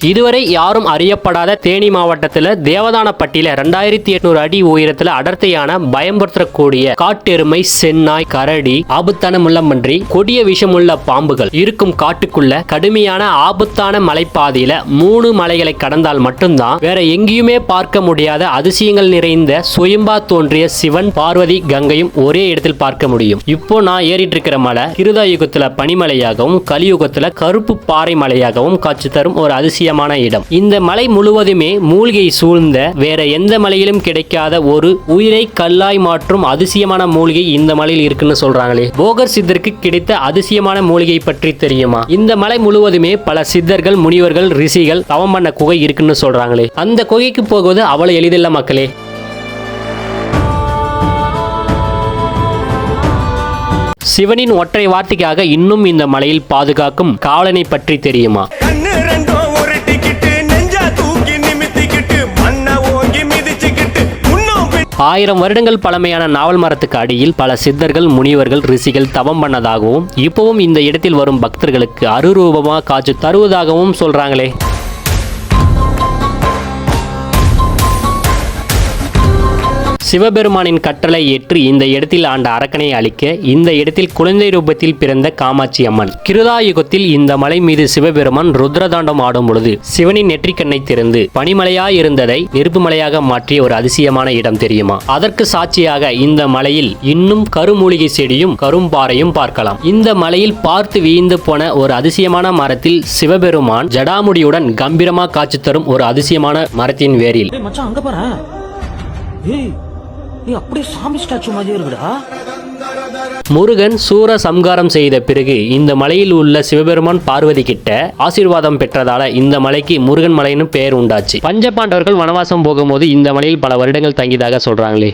இதுவரை யாரும் அறியப்படாத தேனி மாவட்டத்தில் தேவதானப்பட்டியில 2800 அடி உயரத்தில் அடர்த்தியான பயம்படுத்தக்கூடிய காட்டெருமை, சென்னாய், கரடி, ஆபத்தான முள்ளம்பன்றி, கொடிய விஷமுள்ள பாம்புகள் இருக்கும் காட்டுக்குள்ள கடுமையான ஆபத்தான மலைப்பாதையில 3 மலைகளை கடந்தால் மட்டும்தான் வேற எங்கேயுமே பார்க்க முடியாத அதிசயங்கள் நிறைந்த சுயம்பா தோன்றிய சிவன், பார்வதி, கங்கையும் ஒரே இடத்தில் பார்க்க முடியும். இப்போ நான் ஏறிட்டு இருக்கிற மலை கிருதா யுகத்துல பனிமலையாகவும் கலியுகத்துல கருப்பு பாறை மலையாகவும் காட்சி தரும் ஒரு அதிசயமான இடம். இந்த மலை முழுவதுமே மூலிகை சூழ்ந்த வேற எந்த மலையிலும் கிடைக்காத ஒரு உயிரை கல்லாய் மாற்றும் அதிசயமான மூலிகை இந்த மலையில் இருக்குன்னு சொல்றாங்களே. போகர் சித்தருக்கு கிடைத்த அதிசயமான மூலிகை பற்றி தெரியுமா? இந்த மலை முழுவதுமே பல சித்தர்கள், முனிவர்கள், ரிஷிகள் தவம் பண்ண குகை இருக்குன்னு சொல்றாங்களே. அந்த குகைக்கு போகுவது அவ்வளவு எளிதில்ல மக்களே. சிவனின் ஒற்றை வார்த்தைக்காக இன்னும் இந்த மலையில் பாதுகாக்கும் காவலனை பற்றி தெரியுமா? 1000 வருடங்கள் பழமையான நாவல் மரத்துக்கு அடியில் பல சித்தர்கள், முனிவர்கள், ரிஷிகள் தவம் பண்ணதாகவும் இப்பவும் இந்த இடத்தில் வரும் பக்தர்களுக்கு அருரூபமாக காட்சி தருவதாகவும் சொல்றாங்களே. சிவபெருமானின் கட்டளை ஏற்று இந்த இடத்தில் ஆண்ட அரக்கனை அழிக்க இந்த இடத்தில் குழந்தை ரூபத்தில் பிறந்த காமாட்சி அம்மன். கிருதா யுகத்தில் இந்த மலை மீது சிவபெருமான் ருத்ரதாண்டம் ஆடும் பொழுது சிவனின் நெற்றிக்கண்ணை திறந்து பனிமலையாய் இருந்ததை நெருப்பு மலையாக மாற்றிய ஒரு அதிசயமான இடம் தெரியுமா? அதற்கு சாட்சியாக இந்த மலையில் இன்னும் கருமூலிகை செடியும் கரும்பாறையும் பார்க்கலாம். இந்த மலையில் பார்த்து வீழ்ந்து போன ஒரு அதிசயமான மரத்தில் சிவபெருமான் ஜடாமுடியுடன் கம்பீரமா காட்சி தரும் ஒரு அதிசயமான மரத்தின் வேரில் முருகன் சூர சம்காரம் செய்த பிறகு இந்த மலையில் உள்ள சிவபெருமான் பார்வதி கிட்ட ஆசீர்வாதம் பெற்றதால இந்த மலைக்கு முருகன் மலைன்னு பெயர் உண்டாச்சு. பஞ்சபாண்டவர்கள் வனவாசம் போகும்போது இந்த மலையில் பல வருடங்கள் தங்கியதாக சொல்றாங்களே.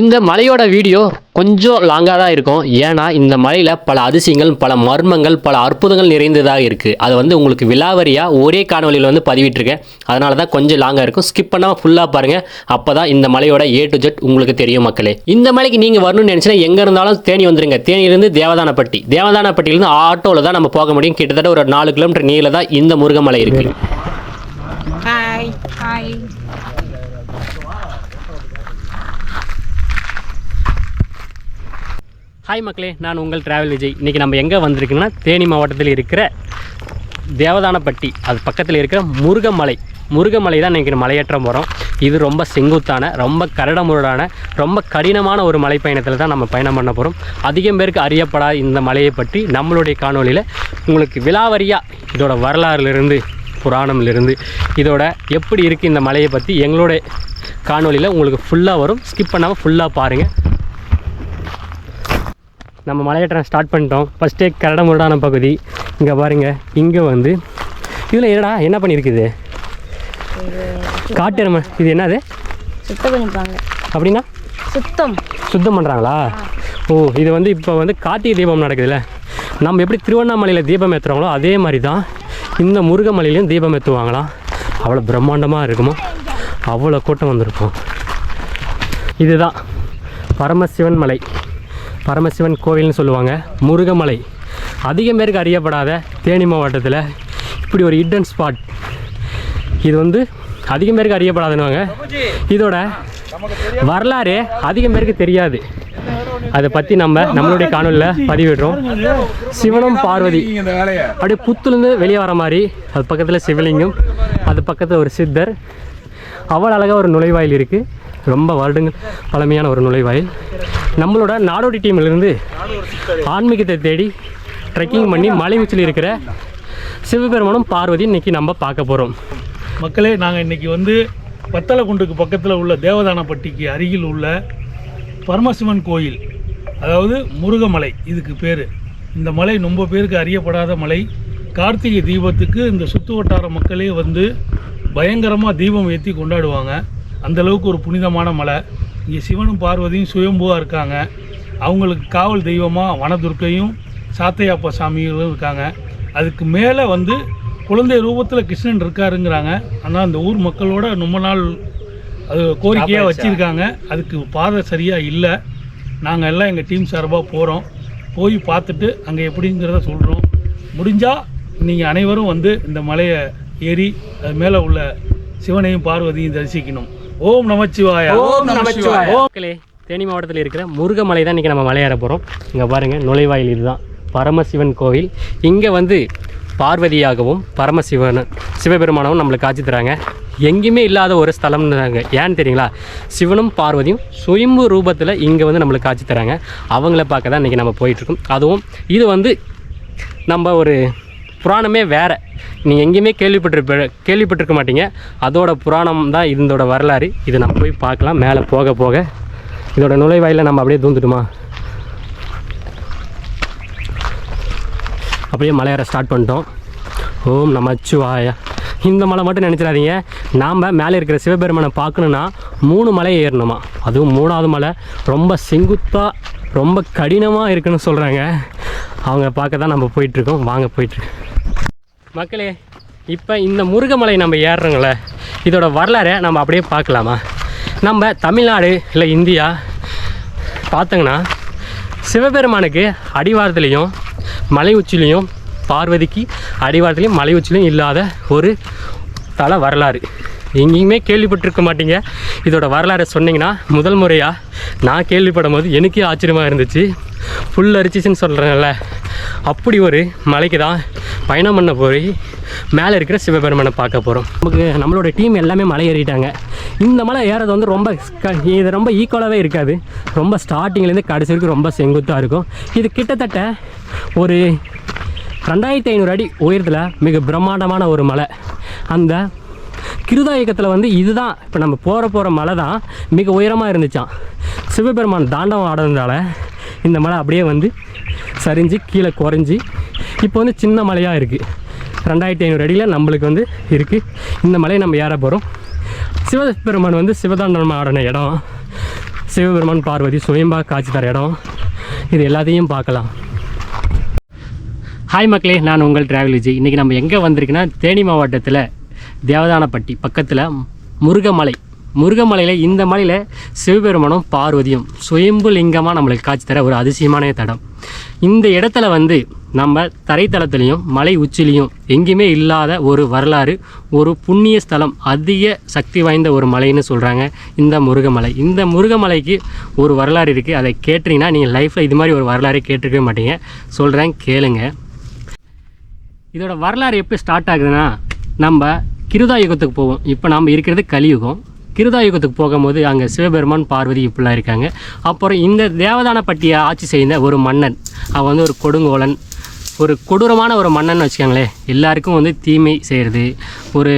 இந்த மலையோட வீடியோ கொஞ்சம் லாங்காக தான் இருக்கும். ஏன்னா இந்த மலையில் பல அதிசயங்கள், பல மர்மங்கள், பல அற்புதங்கள் நிறைந்ததாக இருக்குது. அதை உங்களுக்கு விலாவரியாக ஒரே காணொலியில் பதிவிட்டிருக்கேன். அதனால தான் கொஞ்சம் லாங்காக இருக்கும். ஸ்கிப் பண்ணாமல் ஃபுல்லாக பாருங்கள். அப்போ தான் இந்த மலையோட A to Z உங்களுக்கு தெரியும் மக்களே. இந்த மலைக்கு நீங்கள் வரணும்னு நினச்சினா எங்கே இருந்தாலும் தேனி வந்துடுங்க. தேனியிலிருந்து தேவதானப்பட்டி, தேவதானப்பட்டியிலேருந்து ஆட்டோவில் தான் நம்ம போக முடியும். கிட்டத்தட்ட ஒரு 4 கிலோமீட்டர் நீளம் தான் இந்த முருகமலை இருக்குது. ஹாய் மக்களே, நான் உங்கள் டிராவல் விஜய். இன்றைக்கி நம்ம எங்கே வந்திருக்குன்னா தேனி மாவட்டத்தில் இருக்கிற தேவதானப்பட்டி, அது பக்கத்தில் இருக்கிற முருகமலை தான் இன்றைக்கி மலையேற்றம் போகிறோம். இது ரொம்ப செங்குத்தான, ரொம்ப கரடமுரடான, ரொம்ப கடினமான ஒரு மலை பயணத்தில் தான் நம்ம பயணம் பண்ண போகிறோம். அதிகம் பேருக்கு அறியப்படாத இந்த மலையை பற்றி நம்மளுடைய காணொலியில் உங்களுக்கு விலாவரியாக இதோட வரலாறுலேருந்து, புராணம்லேருந்து, இதோட எப்படி இருக்குது இந்த மலையை பற்றி எங்களோட காணொலியில் உங்களுக்கு ஃபுல்லாக வரும். ஸ்கிப் பண்ணாமல் ஃபுல்லாக பாருங்கள். நம்ம மலையேற்றம் ஸ்டார்ட் பண்ணிட்டோம். ஃபஸ்ட்டே கரடமுரடான பகுதி. இங்கே பாருங்கள், இங்கே இதில் என்னடா என்ன பண்ணியிருக்குது? காட்டெருமை. இது என்னது? சுத்தம் பண்ணிப்பாங்க. அப்படின்னா சுத்தம் பண்ணுறாங்களா? ஓ, இது இப்போ கார்த்திகை தீபம் நடக்குதுல்ல. நம்ம எப்படி திருவண்ணாமலையில் தீபம் ஏற்றுறாங்களோ அதே மாதிரி தான் இந்த முருகமலையிலையும் தீபம் ஏற்றுவாங்களாம். அவ்வளோ பிரம்மாண்டமாக இருக்குமோ, அவ்வளோ கூட்டம் வந்திருக்கும். இதுதான் பரமசிவன் மலை, பரமசிவன் கோவில்னு சொல்லுவாங்க. முருகமலை அதிகம் பேருக்கு அறியப்படாத தேனி மாவட்டத்தில் இப்படி ஒரு ஹிடன் ஸ்பாட். இது அதிகம் பேருக்கு அறியப்படாதுன்னுவாங்க. இதோட வரலாறு அதிகம் பேருக்கு தெரியாது. அதை பற்றி நம்மளுடைய காணொலியில் பதிவிடுறோம். சிவனும் பார்வதி அப்படியே புத்துலேருந்து வெளியே வர மாதிரி, அது பக்கத்தில் சிவலிங்கம், அது பக்கத்தில் ஒரு சித்தர். அவ்வளோ அழகாக ஒரு நுழைவாயில் இருக்குது. ரொம்ப வருடங்கள் பழமையான ஒரு நுழைவாயில். நம்மளோட நாடோடி டீமிலிருந்து ஆன்மீகத்தை தேடி ட்ரெக்கிங் பண்ணி மலை உச்சியில் இருக்கிற சிவபெருமானும் பார்வதி இன்றைக்கி நம்ம பார்க்க போகிறோம். மக்களே, நாங்கள் இன்றைக்கி வத்தலக்குண்டுக்கு பக்கத்தில் உள்ள தேவதானப்பட்டிக்கு அருகில் உள்ள பரமசிவன் கோயில், அதாவது முருகமலை இதுக்கு பேர். இந்த மலை ரொம்ப பேருக்கு அறியப்படாத மலை. கார்த்திகை தீபத்துக்கு இந்த சுற்று வட்டார மக்களே பயங்கரமாக தீபம் ஏற்றி கொண்டாடுவாங்க. அந்தளவுக்கு ஒரு புனிதமான மலை. இங்கே சிவனும் பார்வதியும் சுயம்புவாக இருக்காங்க. அவங்களுக்கு காவல் தெய்வமாக வனதுர்க்கையும் சாத்தையாப்பா சாமிகளும் இருக்காங்க. அதுக்கு மேலே குழந்தை ரூபத்தில் கிருஷ்ணன் இருக்காருங்கிறாங்க. ஆனால் அந்த ஊர் மக்களோட ரொம்ப நாள் அது கோரிக்கையாக வச்சுருக்காங்க. அதுக்கு பாதை சரியாக இல்லை. நாங்கள் எல்லாம் எங்கள் டீம் சார்பாக போகிறோம். போய் பார்த்துட்டு அங்கே எப்படிங்கிறத சொல்கிறோம். முடிஞ்சால் நீங்கள் அனைவரும் வந்து இந்த மலையை ஏறி அது மேலே உள்ள சிவனையும் பார்வதியும் தரிசிக்கணும். ஓம் நமச்சிவாயா. ஓம் நமச்சிவாயா. மக்களே, தேனி மாவட்டத்தில் இருக்கிற முருகமலை தான் இன்றைக்கி நம்ம மலையேற போகிறோம். இங்கே பாருங்கள், நுழைவாயில் இதுதான் பரமசிவன் கோவில். இங்கே வந்து பார்வதியாகவும் சிவபெருமானவும் நம்மளுக்கு காட்சி தராங்க. எங்கேயுமே இல்லாத ஒரு ஸ்தலம்ன்றாங்க. ஏன்னு தெரியுங்களா? சிவனும் பார்வதியும் சுயம்பு ரூபத்தில் இங்கே வந்து நம்மளுக்கு காட்சி தராங்க. அவங்கள பார்க்க தான் இன்றைக்கி நம்ம போயிட்டுருக்கோம். அதுவும் இது வந்து நம்ம ஒரு புராணமே வேறு. நீங்கள் எங்கேயுமே கேள்விப்பட்டிருக்க மாட்டீங்க. அதோட புராணம் தான் இதோட வரலாறு. இது நம்ம போய் பார்க்கலாம். மேலே போக போக இதோட நுழைவாயில நம்ம அப்படியே தூந்துட்டுமா அப்படியே மலையேற ஸ்டார்ட் பண்ணிட்டோம். ஓம் நமச்சிவாயா. இந்த மலை மட்டும் நினச்சிடாதீங்க. நாம் மேலே இருக்கிற சிவபெருமானை பார்க்கணுன்னா 3 மலை ஏறணுமா. அதுவும் 3ஆவது மலை ரொம்ப செங்குத்தாக ரொம்ப கடினமாக இருக்குன்னு சொல்கிறாங்க. அவங்க பார்க்க தான் நம்ம போயிட்டுருக்கோம். வாங்க போயிட்டுருக்கோம் மக்களே. இப்போ இந்த முருகமலை நம்ம ஏறுறோங்கள, இதோட வரலாறை நம்ம அப்படியே பார்க்கலாமா? நம்ம தமிழ்நாடு இல்லை இந்தியா பார்த்தோங்கன்னா சிவபெருமானுக்கு அடிவாரத்துலேயும் மலை உச்சிலையும், பார்வதிக்கு அடிவாரத்துலேயும் மலை உச்சிலையும் இல்லாத ஒரு தல வரலாறு எங்கேயுமே கேள்விப்பட்டிருக்க மாட்டீங்க. இதோட வரலாறை சொன்னிங்கன்னா முதல் முறையாக நான் கேள்விப்படும் போது எனக்கே ஆச்சரியமாக இருந்துச்சு. ஃபுல் அரிச்சிச்சுன்னு சொல்கிறேன்ல, அப்படி ஒரு மலைக்கு தான் பயணம் பண்ண போய் மேலே இருக்கிற சிவபெருமானை பார்க்க போகிறோம். நம்மளோட டீம் எல்லாமே மலை ஏறிட்டாங்க. இந்த மலை ஏறது வந்து இது ரொம்ப ஈக்குவலாகவே இருக்காது. ரொம்ப ஸ்டார்டிங்லேருந்து கடைசி வரைக்கும் ரொம்ப செங்குத்தாக இருக்கும். இது கிட்டத்தட்ட ஒரு 2500 அடி உயரத்தில் மிக பிரம்மாண்டமான ஒரு மலை. அந்த கிருதாயகத்தில் வந்து இதுதான் இப்போ நம்ம போகிற மலை தான் மிக உயரமாக இருந்துச்சான். சிவபெருமான் தாண்டவம் ஆடுறதுனால இந்த மலை அப்படியே வந்து சரிஞ்சு கீழே குறைஞ்சி இப்போ வந்து சின்ன மலையாக இருக்குது. 2500 அடியில் நம்மளுக்கு வந்து இருக்குது. இந்த மலையை நம்ம ஏற போகிறோம். சிவபெருமான் வந்து சிவதாண்டவம் ஆடின இடம், சிவபெருமான் பார்வதி சுயம்பாக காட்சி தர இடம், இது எல்லாத்தையும் பார்க்கலாம். ஹாய் மக்களே, நான் உங்கள் டிராவல் விஜய். இன்றைக்கி நம்ம எங்கே வந்திருக்குன்னா தேனி மாவட்டத்தில் தேவதானப்பட்டி பக்கத்தில் முருகமலையில் இந்த மலையில் சிவபெருமானும் பார்வதியும் சுயம்பு லிங்கமாக நம்மளுக்கு காட்சி தர ஒரு அதிசயமான தடம். இந்த இடத்துல வந்து நம்ம தரைத்தளத்துலேயும் மலை உச்சிலையும் எங்கேயுமே இல்லாத ஒரு வரலாறு, ஒரு புண்ணிய ஸ்தலம், அதிக சக்தி வாய்ந்த ஒரு மலைன்னு சொல்கிறாங்க இந்த முருகமலை. இந்த முருகமலைக்கு ஒரு வரலாறு இருக்குது. அதை கேட்டிங்கன்னா நீங்கள் லைஃப்பில் இது மாதிரி ஒரு வரலாறு கேட்டிருக்கவே மாட்டீங்க. சொல்கிறேன், கேளுங்க. இதோட வரலாறு எப்படி ஸ்டார்ட் ஆகுதுன்னா, நம்ம கிருதா யுகத்துக்கு போவோம். இப்போ நம்ம இருக்கிறது கலியுகம். கிருதா யுகத்துக்கு போகும்போது அங்கே சிவபெருமான் பார்வதி இப்படிலாம் இருக்காங்க. அப்புறம் இந்த தேவதானப்பட்டியை ஆட்சி செய்த ஒரு மன்னன், அவன் வந்து ஒரு கொடுங்கோலன், ஒரு கொடூரமான ஒரு மன்னன் வச்சுக்கோங்களேன். எல்லாருக்கும் வந்து தீமை செய்கிறது, ஒரு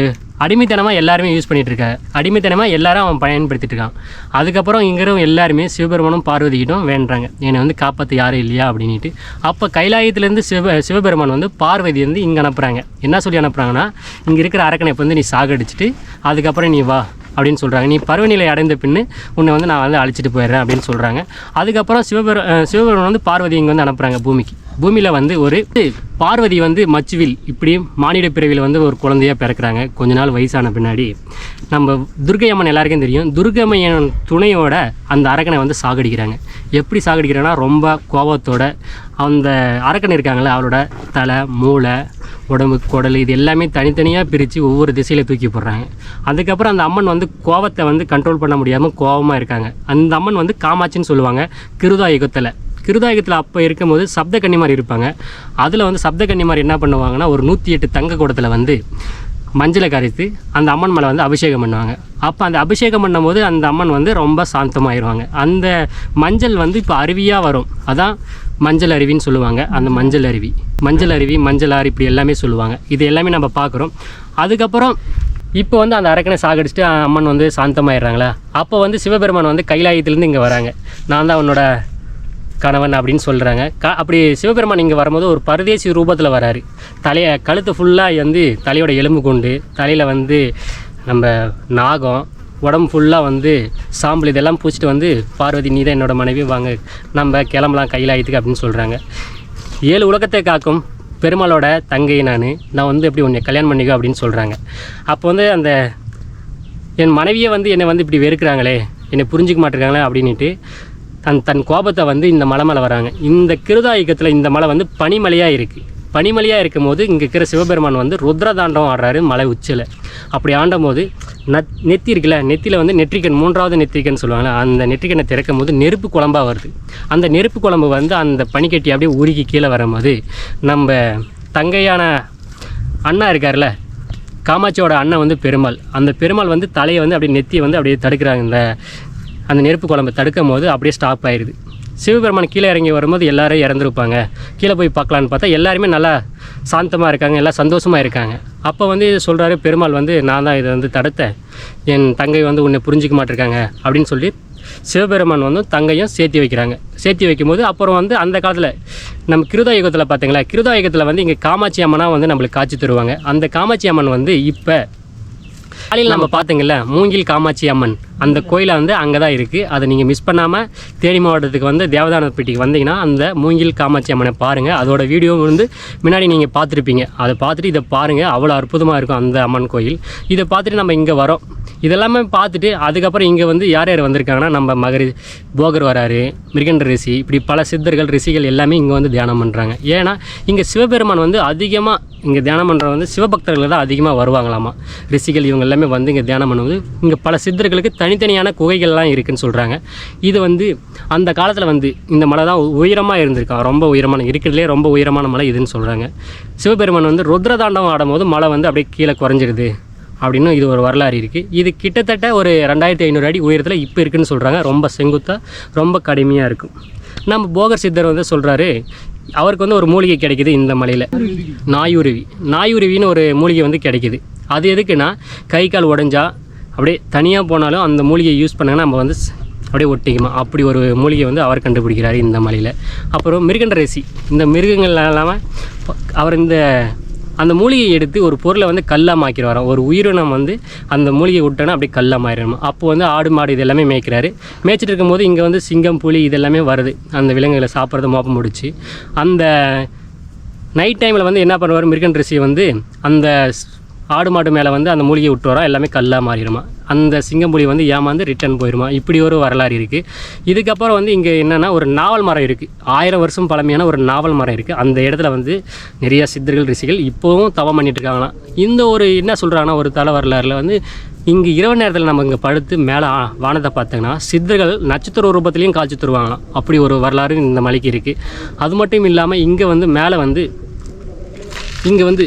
அடிமைத்தனமாக எல்லாருமே யூஸ் பண்ணிகிட்ருக்க, அடிமைத்தனமாக எல்லாரும் அவன் பயன்படுத்திட்டு இருக்கான். அதுக்கப்புறம் இங்கிறவங்க எல்லாருமே சிவபெருமானும் பார்வதிக்கிட்டும் வேண்டுறாங்க, என்னை வந்து காப்பாற்ற யாரும் இல்லையா அப்படின்ட்டு. அப்போ கைலாயத்துலேருந்து சிவபெருமான் வந்து பார்வதி வந்து இங்கே அனுப்புகிறாங்க. என்ன சொல்லி அனுப்புகிறாங்கன்னா, இங்கே இருக்கிற அரக்கனை இப்போ வந்து நீ சாகடிச்சிட்டு அதுக்கப்புறம் நீ வா அப்படின்னு சொல்கிறாங்க. நீ பருவநிலை அடைந்த பின்னு உன்னை வந்து நான் வந்து அழிச்சிட்டு போயிடுறேன் அப்படின்னு சொல்கிறாங்க. அதுக்கப்புறம் சிவபெருமான் வந்து பார்வதி இங்கே வந்து அனுப்புகிறாங்க பூமியில் வந்து ஒரு பார்வதி வந்து மச்சுவில் இப்படி மானிட பிறவியில் வந்து ஒரு குழந்தையாக பிறக்கிறாங்க. கொஞ்ச நாள் வயசான பின்னாடி நம்ம துர்க்கையம்மன் எல்லாருக்கும் தெரியும், துர்க்கையம்மன் துணையோட அந்த அரக்கனை வந்து சாகடிக்கிறாங்க. எப்படி சாகடிக்கிறாங்கன்னா, ரொம்ப கோபத்தோட அந்த அரக்கன் இருக்காங்களே, அவளோட தலை, மூளை, உடம்பு, குடல் இது எல்லாமே தனித்தனியாக பிரித்து ஒவ்வொரு திசையில் தூக்கி போடுறாங்க. அதுக்கப்புறம் அந்த அம்மன் வந்து கோபத்தை வந்து கண்ட்ரோல் பண்ண முடியாமல் கோபமாக இருக்காங்க. அந்த அம்மன் வந்து காமாட்சின்னு சொல்லுவாங்க. கிருதாயுகத்தில் அப்போ இருக்கும்போது சப்த கன்னிமார் இருப்பாங்க. அதில் வந்து சப்த கன்னிமார் என்ன பண்ணுவாங்கன்னா, ஒரு 108 தங்க குடத்தில் வந்து மஞ்சளை கரைத்து அந்த அம்மன் மேலே வந்து அபிஷேகம் பண்ணுவாங்க. அப்போ அந்த அபிஷேகம் பண்ணும்போது அந்த அம்மன் வந்து ரொம்ப சாந்தமாகிடுவாங்க. அந்த மஞ்சள் வந்து இப்போ அருவியாக வரும், அதான் மஞ்சள் அருவின்னு சொல்லுவாங்க. அந்த மஞ்சள் அருவி, மஞ்சள் ஆறு இப்படி எல்லாமே சொல்லுவாங்க. இது எல்லாமே நம்ம பார்க்குறோம். அதுக்கப்புறம் இப்போ வந்து அந்த அரக்கனை சாகடிச்சுட்டு அம்மன் வந்து சாந்தமாயிடுறாங்களா, அப்போ வந்து சிவபெருமான் வந்து கைலாயத்துலேருந்து இங்கே வராங்க. நான் தான் அவனோட கணவன் அப்படின்னு சொல்கிறாங்க. அப்படி சிவபெருமான் இங்கே வரும்போது ஒரு பரதேசி ரூபத்தில் வராரு. கழுத்து ஃபுல்லாக வந்து தலையோட எலும்பு கொண்டு, தலையில் வந்து நம்ம நாகம், உடம்பு ஃபுல்லாக வந்து சாம்பல் இதெல்லாம் பூச்சிட்டு வந்து, பார்வதி நீ தான் என்னோட மனைவி, வாங்க நம்ம கிளம்பலாம் கைலாயத்துக்கு அப்படின்னு சொல்கிறாங்க. 7 உலகத்தை காக்கும் பெருமாளோட தங்கை நான் வந்து எப்படி உன்னை கல்யாணம் பண்ணிக்கோ அப்படின்னு சொல்கிறாங்க. அப்போ வந்து அந்த என் மனைவியை வந்து என்னை வந்து இப்படி வெறுக்கிறாங்களே, என்னை புரிஞ்சிக்க மாட்டேங்கிறாங்களே அப்படின்ட்டு தன் கோபத்தை வந்து இந்த மலை மேலே வராங்க. இந்த கிருதாயுகத்தில் இந்த மலை வந்து பனிமலையாக இருக்குது. பனிமலையாக இருக்கும் போது இங்கே இருக்கிற சிவபெருமான் வந்து ருத்ரதாண்டவம் ஆடுறாரு மலை உச்சியில். அப்படி ஆண்டும் போது நெத்தி இருக்குல்ல, நெத்தியில் வந்து நெற்றிக்கண், 3வது நெற்றிக்கண் சொல்லுவாங்க. அந்த நெற்றிக்கண்ணை திறக்கும் போது நெருப்பு குழம்பாக வருது. அந்த நெருப்பு குழம்பு வந்து அந்த பனிக்கட்டி அப்படியே உருகி கீழே வரும்போது நம்ம தங்கையான அண்ணா இருக்கார்ல, காமாட்சியோட அண்ணன் வந்து பெருமாள். அந்த பெருமாள் வந்து தலையை வந்து அப்படியே நெத்தியை வந்து அப்படியே தடுக்கிறாங்க. அந்த நெருப்பு குழம்பை தடுக்கும் போது அப்படியே ஸ்டாப் ஆயிடுது. சிவபெருமான் கீழே இறங்கி வரும்போது எல்லோரும் இறந்துருப்பாங்க. கீழே போய் பார்க்கலான்னு பார்த்தா எல்லாருமே நல்லா சாந்தமாக இருக்காங்க, எல்லாம் சந்தோஷமாக இருக்காங்க. அப்போ வந்து சொல்கிறாரு பெருமாள் வந்து, நான் தான் இதை வந்து தடுத்தேன், என் தங்கை வந்து உன்னை புரிஞ்சிக்க மாட்டிருக்காங்க அப்படின்னு சொல்லி சிவபெருமான் வந்து தங்கையும் சேர்த்தி வைக்கிறாங்க. சேர்த்தி வைக்கும்போது அப்புறம் வந்து அந்த காலத்தில் நம்ம கிருதாயுகத்தில் பார்த்தீங்களா, கிருதாயுகத்தில் வந்து இங்கே காமாட்சி அம்மனாக வந்து நம்மளுக்கு காட்சி தருவாங்க. அந்த காமாட்சி அம்மன் வந்து இப்போ காலையில் நம்ம பார்த்தீங்கல்ல, மூங்கில் காமாட்சி அம்மன், அந்த கோயிலை வந்து அங்கே தான் இருக்குது. அதை நீங்கள் மிஸ் பண்ணாமல் தேனி மாவட்டத்துக்கு வந்து தேவதானப்பட்டிக்கு வந்தீங்கன்னா அந்த மூங்கில் காமாட்சி அம்மனை பாருங்கள். அதோட வீடியோ வந்து முன்னாடி நீங்கள் பார்த்துருப்பீங்க. அதை பார்த்துட்டு இதை பாருங்கள், அவ்வளோ அற்புதமாக இருக்கும் அந்த அம்மன் கோயில். இதை பார்த்துட்டு நம்ம இங்கே வரோம். இதெல்லாமே பார்த்துட்டு அதுக்கப்புறம் இங்கே வந்து யார் யார் வந்திருக்காங்கன்னா, நம்ம போகர் வராரு, மிருகண்ட ரிஷி, இப்படி பல சித்தர்கள் ரிஷிகள் எல்லாமே இங்கே வந்து தியானம் பண்ணுறாங்க. ஏன்னா இங்கே சிவபெருமான் வந்து அதிகமாக இங்கே தியானம் பண்ணுறவங்க வந்து சிவபக்தர்கள் தான் அதிகமாக வருவாங்களாமா. ரிஷிகள் இவங்க எல்லாமே வந்து இங்கே தியானம் பண்ணும்போது இங்கே பல சித்தர்களுக்கு தனித்தனியான குகைகள்லாம் இருக்குதுன்னு சொல்கிறாங்க. இது வந்து அந்த காலத்தில் வந்து இந்த மலை தான் உயரமாக இருந்திருக்கான், ரொம்ப உயரமான, இருக்கிறதுலே ரொம்ப உயரமான மலை இதுன்னு சொல்கிறாங்க. சிவபெருமான் வந்து ருத்ரதாண்டவம் ஆடும்போது மலை வந்து அப்படியே கீழே குறைஞ்சிருது அப்படின்னு இது ஒரு வரலாறு இருக்குது. இது கிட்டத்தட்ட ஒரு 2500 அடி உயரத்தில் இப்போ இருக்குதுன்னு சொல்கிறாங்க. ரொம்ப செங்குத்தாக, ரொம்ப கடுமையாக இருக்கும். நம்ம போகர் சித்தர் வந்து சொல்கிறாரு, அவருக்கு வந்து ஒரு மூலிகை கிடைக்கிது இந்த மலையில், நாயுருவின்னு ஒரு மூலிகை வந்து கிடைக்கிது. அது எதுக்குன்னா, கை கால் உடஞ்சா அப்படியே தனியாக போனாலும் அந்த மூலிகையை யூஸ் பண்ணாங்கன்னா நம்ம வந்து அப்படியே ஒட்டிக்குமா, அப்படி ஒரு மூலிகை வந்து அவர் கண்டுபிடிக்கிறாரு இந்த மலையில். அப்புறம் மிருகண்ட ரிஷி, இந்த மிருகங்கள் இல்லாமல் அவர் அந்த மூலிகையை எடுத்து ஒரு பொருளை வந்து கல்லாக மாக்கிடுவாராம். ஒரு உயிரினம் வந்து அந்த மூலிகையை விட்டோன்னா அப்படியே கல்லாக மாறிடணும். அப்போ வந்து ஆடு மாடு இது எல்லாமே மேய்க்கிறாரு. மேய்ச்சிட்டு இருக்கும்போது இங்கே வந்து சிங்கம், புலி இதெல்லாமே வருது, அந்த விலங்குகளை சாப்பிட்றத மோப்பம் முடிச்சு. அந்த நைட் டைமில் வந்து என்ன பண்ணுவார், மிருகன் ரிஷி வந்து அந்த ஆடு மாடு மேலே வந்து அந்த மூலிகை விட்டு வரா, எல்லாமே கல்லாக மாறிடுமா. அந்த சிங்கம்புலி வந்து ஏமாந்து ரிட்டர்ன் போயிடுமா. இப்படி ஒரு வரலாறு இருக்குது. இதுக்கப்புறம் வந்து இங்கே என்னென்னா ஒரு நாவல் மரம் இருக்குது, 1000 வருஷம் பழமையான ஒரு நாவல் மரம் இருக்குது. அந்த இடத்துல வந்து நிறையா சித்தர்கள் ரிஷிகள் இப்போவும் தவம் பண்ணிட்டு இருக்காங்களாம். இந்த ஒரு என்ன சொல்கிறாங்கன்னா, ஒரு தலை வரலாறில் வந்து இங்கே இரவு நேரத்தில் நம்ம இங்கே படுத்து மேலே வானத்தை பார்த்தோங்கன்னா சித்தர்கள் நட்சத்திர ரூபத்துலேயும் காட்சி தருவாங்களாம். அப்படி ஒரு வரலாறு இந்த மலைக்கு இருக்குது. அது மட்டும் இல்லாமல் இங்கே வந்து மேலே வந்து இங்கே வந்து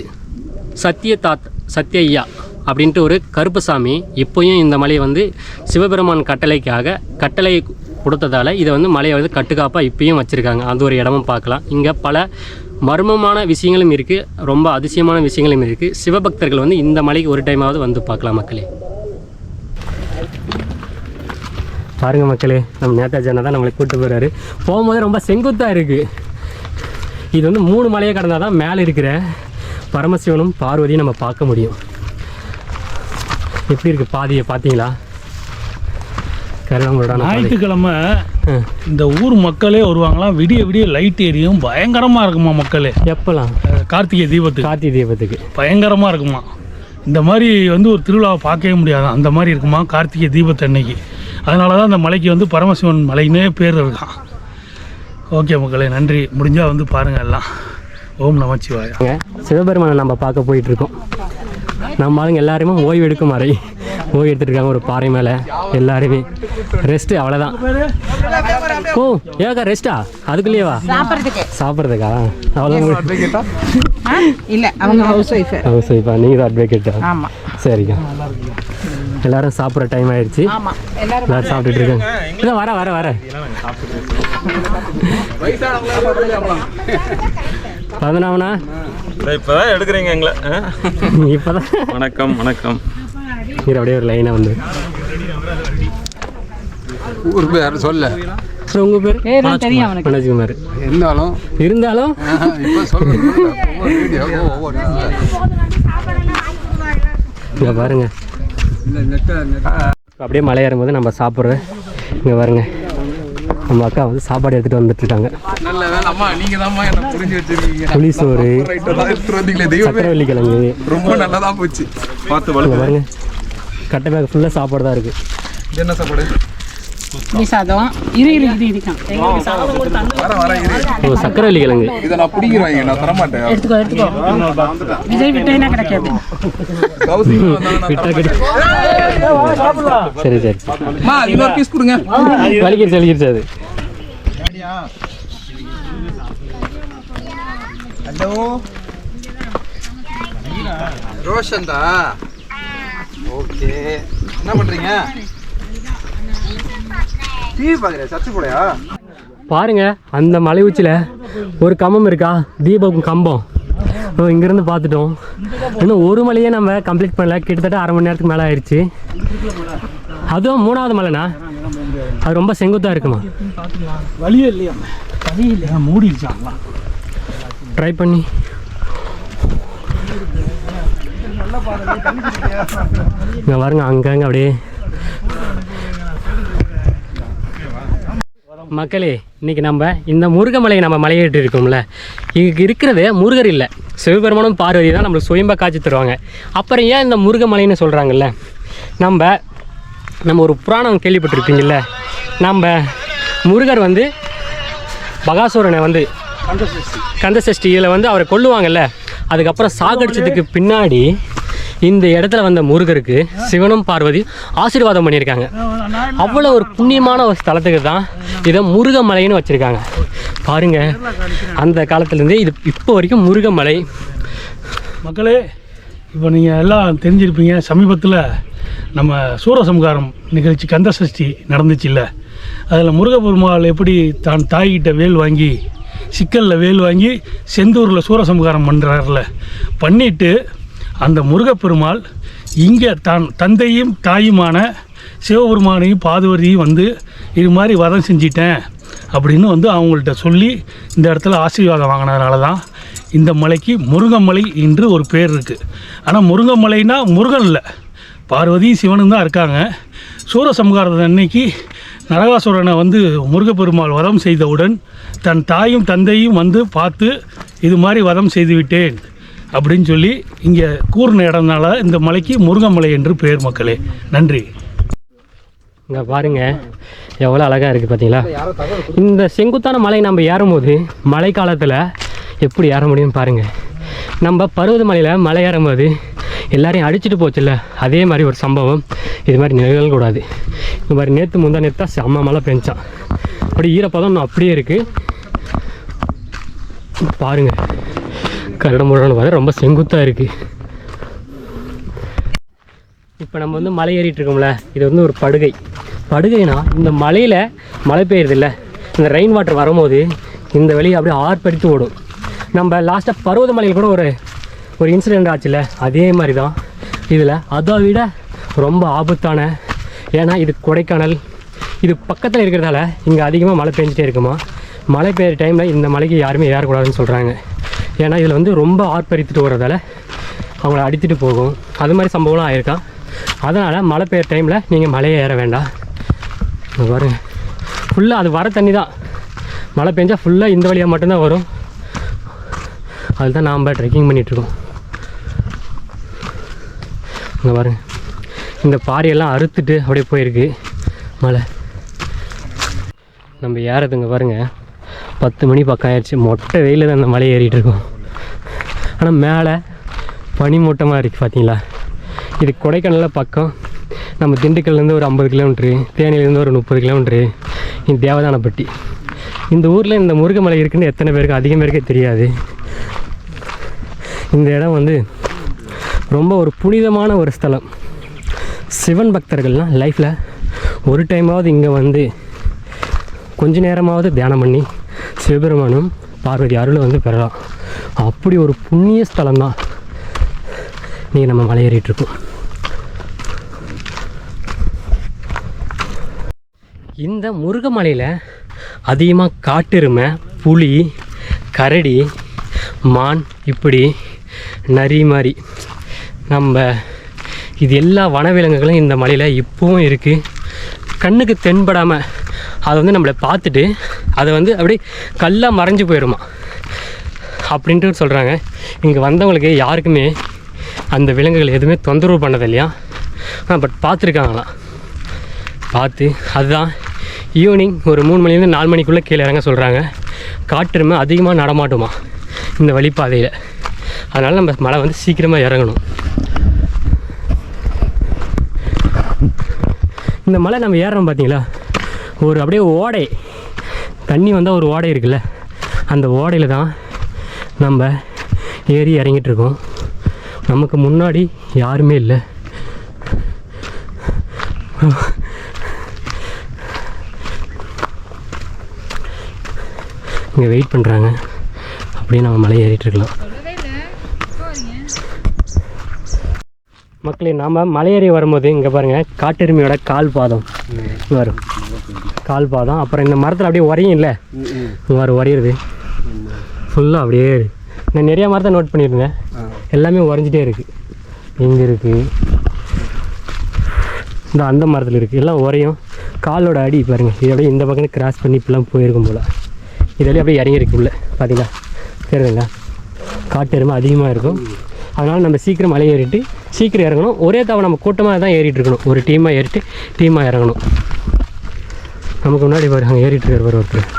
சத்யய்யா அப்படின்ட்டு ஒரு கருப்பசாமி இப்போயும் இந்த மலையை வந்து சிவபெருமான் கட்டளை கொடுத்ததால் இதை வந்து மலையை வந்து கட்டுக்காப்பாக இப்போயும் வச்சுருக்காங்க. அது ஒரு இடமும் பார்க்கலாம். இங்கே பல மர்மமான விஷயங்களும் இருக்குது, ரொம்ப அதிசயமான விஷயங்களும் இருக்குது. சிவபக்தர்கள் வந்து இந்த மலைக்கு ஒரு டைமாவது வந்து பார்க்கலாம் மக்களே. பாருங்கள் மக்களே, நம்ம நேதாஜி அண்ணா தான் நம்மளை கூப்பிட்டு போகிறாரு. போகும்போது ரொம்ப செங்குத்தாக இருக்குது. இது வந்து 3 மலையை கடந்தால் தான் மேலே இருக்கிற பரமசிவனும் பார்வதியும் நம்ம பார்க்க முடியும். எப்படி இருக்குது பாதியை பார்த்தீங்களா? ஞாயிற்றுக்கிழமை இந்த ஊர் மக்களே வருவாங்களாம். விடிய விடிய லைட் எரியும், பயங்கரமாக இருக்குமா மக்களே. எப்போலாம்? கார்த்திகை தீபத்துக்கு பயங்கரமாக இருக்குமா. இந்த மாதிரி வந்து ஒரு திருவிழாவை பார்க்கவே முடியாது, அந்த மாதிரி இருக்குமா கார்த்திகை தீபத்து அன்னைக்கு. அதனால தான் அந்த மலைக்கு வந்து பரமசிவன் மலைன்னே பேர் இருக்கான். ஓகே மக்களே, நன்றி. முடிஞ்சால் வந்து பாருங்கள் எல்லாம். ஓம் நமச்சிவாய. சிவபெருமானை நம்ம பார்க்க போயிட்டுருக்கோம். நம்ம ஆளுங்க எல்லாருமே ஓய்வு எடுக்கும் வரை ஓய்வு எடுத்துருக்காங்க ஒரு பாறை மேலே. எல்லாருமே ரெஸ்ட்டு, அவ்வளோதான். ஓ ஏக்கா ரெஸ்ட்டா? அதுக்குள்ளேயேவா? சாப்பிட்றதுக்கா? அவ்வளோதான். இல்லை, அவங்க ஹவுஸ் ஒய்ஃபா? நீங்கள் தான் அட்வொகேட்டா? ஆமாம். சரிக்கா, எல்லாரும் சாப்பிட்ற டைம் ஆயிடுச்சு. எல்லாரும் சாப்பிட்டுட்டு இருக்காங்க. இல்லை வர பதினாவனா இப்போதான் எடுக்கிறீங்க எங்களை. இப்போதான். வணக்கம். இது அப்படியே ஒரு லைனாக வந்து ஊர் பேர் சொல்ல. உங்கள் பேர்? மனோஜ்குமார். இருந்தாலும் இங்கே பாருங்க, அப்படியே மலை ஏறும்போது நம்ம சாப்பிட்ற இங்கே பாருங்க, நம்ம அக்கா வந்து சாப்பாடு எடுத்துகிட்டு வந்துட்டுருக்காங்க. புளிசோறு, சக்கரவள்ளி கிழங்கு, ரொம்ப நல்லதாக போச்சு. பார்த்து பாருங்க, கட்டை பேக் ஃபுல்லாக சாப்பாடு தான் இருக்குது. இது என்ன சாப்பாடு? புளி சாதம். எங்களுக்கு சாதம் கொடுத்து ஓ, சக்கரவள்ளி கிழங்கு. இதை நான் பிடிக்கிறேன், நான் தரமாட்டேன். எடுத்துக்கோ. விஜய் விட்டேன்னா கிடைக்காது. விட்டா கிடைக்கும். சரி சரி. இன்னொரு பீஸ் கொடுங்க. வலிக்கிடுச்சு அது. ஹலோ ரோஷன்தா. ஓகே, என்ன பண்றீங்க? டிவி பாக்குறியா? சர்ச்சு போலையா? பாருங்க, அந்த மலை உச்சியில் ஒரு கம்பம் இருக்கா, தீபம் கம்பம். இங்கேருந்து பார்த்துட்டோம். இன்னும் ஒரு மலையே நம்ம கம்ப்ளீட் பண்ணல. கிட்டத்தட்ட 1/2 மணி நேரத்துக்கு மேலே ஆயிடுச்சு. அதுவும் 3வது மலைண்ணா. அது ரொம்ப செங்குத்தாக இருக்குமா? வழியே இல்லையா? வழி இல்லையா? மூடிடுச்சாங்களா? ட்ரை பண்ணி இங்கே பாருங்க, அங்கங்கே அப்படியே. மக்களே, இன்றைக்கி நம்ம இந்த முருகமலையை நம்ம மலையேறிட்டு இருக்கோம்ல, இங்கே இருக்கிறது முருகர் இல்லை, சிவபெருமானும் பார்வதி தான் நம்மளுக்கு சுயம்பா காட்சி தருவாங்க. அப்புறம் ஏன் இந்த முருகமலைன்னு சொல்கிறாங்கல்ல, நம்ம ஒரு புராணம் கேள்விப்பட்டிருப்பீங்கள்ல, நம்ம முருகர் வந்து பகாசுரனை வந்து கந்தசஷ்டி இதில் வந்து அவரை கொல்லுவாங்கல்ல, அதுக்கப்புறம் சாகடிச்சதுக்கு பின்னாடி இந்த இடத்துல வந்த முருகருக்கு சிவனும் பார்வதி ஆசீர்வாதம் பண்ணியிருக்காங்க. அவ்வளோ ஒரு புண்ணியமான ஒரு ஸ்தலத்துக்கு தான் இதை முருகமலைன்னு வச்சுருக்காங்க. பாருங்கள், அந்த காலத்துலேருந்தே இது இப்போ வரைக்கும் முருகமலை. மக்களே, இப்போ நீங்கள் எல்லாம் தெரிஞ்சிருப்பீங்க, சமீபத்தில் நம்ம சூரசம்ஹாரம் நிகழ்ச்சி கந்தசஷ்டி நடந்துச்சு இல்லை, அதில் முருகப்பெருமாள் எப்படி தான் தாய்கிட்ட வேல் வாங்கி, சிக்கலில் வேல் வாங்கி செந்தூரில் சூரசம்ஹாரம் பண்ணுறாருல, பண்ணிவிட்டு அந்த முருகப்பெருமாள் இங்கே தான் தந்தையும் தாயுமான சிவபெருமானையும் பார்வதியும் வந்து இது மாதிரி வதம் செஞ்சிட்டேன் அப்படின்னு வந்து அவங்கள்ட்ட சொல்லி இந்த இடத்துல ஆசீர்வாதம் வாங்கினதுனால தான் இந்த மலைக்கு முருகமலை என்று ஒரு பேர் இருக்குது. ஆனால் முருகமலைனா முருகன் இல்லை, பார்வதியும் சிவனும் தான் இருக்காங்க. சூரசம்ஹாரத்து அன்னைக்கு நரகாசுரனை வந்து முருகப்பெருமாள் வதம் செய்தவுடன் தன் தாயும் தந்தையும் வந்து பார்த்து இது மாதிரி வதம் செய்து விட்டேன் அப்படின்னு சொல்லி இங்கே கூர்ன இடம்னால இந்த மலைக்கு முருகமலை என்று பெயர். மக்களே, நன்றி. இங்கே பாருங்கள், எவ்வளோ அழகாக இருக்குது பார்த்தீங்களா? இந்த செங்குத்தான மலை நம்ம ஏறும்போது மழை காலத்தில் எப்படி ஏற முடியும் பாருங்கள். நம்ம பருவத மலையில் மலை ஏறும்போது எல்லாரையும் அடிச்சுட்டு போச்சுல்ல, அதே மாதிரி ஒரு சம்பவம் இது மாதிரி நிகழக்கூடாது. இந்த மாதிரி நேற்று முந்தா நேற்று செம்ம மழை பெஞ்சான், அப்படி ஈரப்பதம் இன்னும் அப்படியே இருக்குது. பாருங்கள், கரடமுடன்னு பார்த்தா ரொம்ப செங்குத்தாக இருக்குது. இப்போ நம்ம வந்து மலை ஏறிட்டு இருக்கோம்ல, இது வந்து ஒரு படுகைனா இந்த மலையில் மழை பெய்யுறதில்ல, இந்த ரெயின் வாட்டர் வரும்போது இந்த வழியை அப்படியே ஆர்ப்பரித்து ஓடும். நம்ம லாஸ்ட்டாக பருவத மலையில் கூட ஒரு இன்சிடெண்ட் ஆச்சுல்ல, அதே மாதிரி தான் இதில். அதை விட ரொம்ப ஆபத்தான, ஏன்னா இது கொடைக்கானல், இது பக்கத்தில் இருக்கிறதால இங்கே அதிகமாக மழை பெஞ்சிட்டே இருக்குமா. மழை பெய்கிற டைமில் இந்த மலைக்கு யாருமே ஏறக்கூடாதுன்னு சொல்கிறாங்க. ஏன்னா இதில் வந்து ரொம்ப ஆர்ப்பரித்துட்டு வர்றதால அவங்கள அடித்துட்டு போகும். அது மாதிரி சம்பவம்லாம் ஆயிருக்கான். அதனால் மழை பெய்கிற டைமில் நீங்கள் மலையை ஏற வேண்டாம். பாருங்க, ஃபுல்லாக அது வர தண்ணி தான், மழை பெஞ்சால் ஃபுல்லாக இந்த வழியாக மட்டும்தான் வரும். அதுதான் நாம் ட்ரெக்கிங் பண்ணிகிட்ருக்கோம். இங்கே பாருங்க, இந்த பாறையெல்லாம் அறுத்துட்டு அப்படியே போயிருக்கு மலை. நம்ம ஏறதுங்க பாருங்கள், 10 மணி பக்கம் ஆயிடுச்சு. மொட்டை வெயிலில் தான் அந்த மலை ஏறிட்டு இருக்கோம். ஆனால் மேலே பனிமூட்டமாக இருக்குது பார்த்தீங்களா. இது கொடைக்கானலில் பக்கம். நம்ம திண்டுக்கல்லேருந்து ஒரு 50 கிலோமீட்ரு, தேனியிலேருந்து ஒரு 30 கிலோமீட்ரு. இது தேவதானப்பட்டி. இந்த ஊரில் இந்த முருகமலை இருக்குன்னு எத்தனை பேருக்கு, அதிகம் பேருக்கே தெரியாது. இந்த இடம் வந்து ரொம்ப ஒரு புனிதமான ஒரு ஸ்தலம். சிவன் பக்தர்கள்லாம் லைஃப்பில் ஒரு டைமாவது இங்கே வந்து கொஞ்ச நேரமாவது தியானம் பண்ணி சிவபெருமானும் பார்வதி அருளை வந்து பெறலாம். அப்படி ஒரு புண்ணிய ஸ்தலம் தான் நீங்கள் நம்ம மலையேறிட்டுருக்கோம். இந்த முருகமலையில் அதிகமாக காட்டெருமை, புலி, கரடி, மான், இப்படி நரி மாதிரி நம்ம இது எல்லா வனவிலங்குகளும் இந்த மலையில் இப்போவும் இருக்குது. கண்ணுக்கு தென்படாமல் அதை வந்து நம்மளை பார்த்துட்டு அதை வந்து அப்படியே கல்லாக மறைஞ்சு போயிடுமா அப்படின்ட்டு சொல்கிறாங்க. இங்கே வந்தவங்களுக்கு யாருக்குமே அந்த விலங்குகள் எதுவுமே தொந்தரவு பண்ணது இல்லையா. பட் பார்த்துருக்காங்களாம். பார்த்து அதுதான் ஈவினிங் ஒரு 3 மணிலேருந்து 4 மணிக்குள்ளே கீழே இறங்க சொல்கிறாங்க. காட்டெருமை அதிகமாக நடமாட்டுமா இந்த வழிப்பாதையில். அதனால் நம்ம மலை வந்து சீக்கிரமாக இறங்கணும். இந்த மலை நம்ம ஏறுறோம் பார்த்தீங்களா, ஒரு அப்படியே ஓடை தண்ணி வந்தால் ஒரு ஓடை இருக்குல்ல, அந்த ஓடையில் தான் நம்ம ஏறி இறங்கிட்டுருக்கோம். நமக்கு முன்னாடி யாருமே இல்லை. இங்கே வெயிட் பண்ணுறாங்க. அப்படியே நம்ம மலை ஏறிட்டுருக்கலாம். மக்களே, நாம் மலையேறி வரும்போது இங்கே பாருங்கள், காட்டெருமையோட கால் பாதம் வரும். கால் பாதம். அப்புறம் இந்த மரத்தில் அப்படியே உரையும் இல்லை, உரையிறது ஃபுல்லாக அப்படியே. நான் நிறையா மரத்தை நோட் பண்ணியிருந்தேன், எல்லாமே உறைஞ்சிட்டே இருக்குது. இங்கே இருக்குது, இந்த அந்த மரத்தில் இருக்குது, எல்லாம் உரையும். காலோட அடி பாருங்கள், இது அப்படியே இந்த பக்கம் கிராஸ் பண்ணி இப்படிலாம் போயிருக்கும் போல். இதெல்லாம் அப்படியே இறங்கியிருக்கு உள்ளே பார்த்தீங்களா, தெரியுதுங்களா? காட்டெருமை அதிகமாக இருக்கும். அதனால் நம்ம சீக்கிரம் மலை ஏறிட்டு சீக்கிரம் இறங்கணும். ஒரே தவணை நம்ம கூட்டமாக தான் ஏறிட்டு இருக்கணும். ஒரு டீமாக ஏறிட்டு டீமாக இறங்கணும். நமக்கு முன்னாடி பாரு, அங்கே ஏறிட்டு இருக்கார் ஒருத்தர்.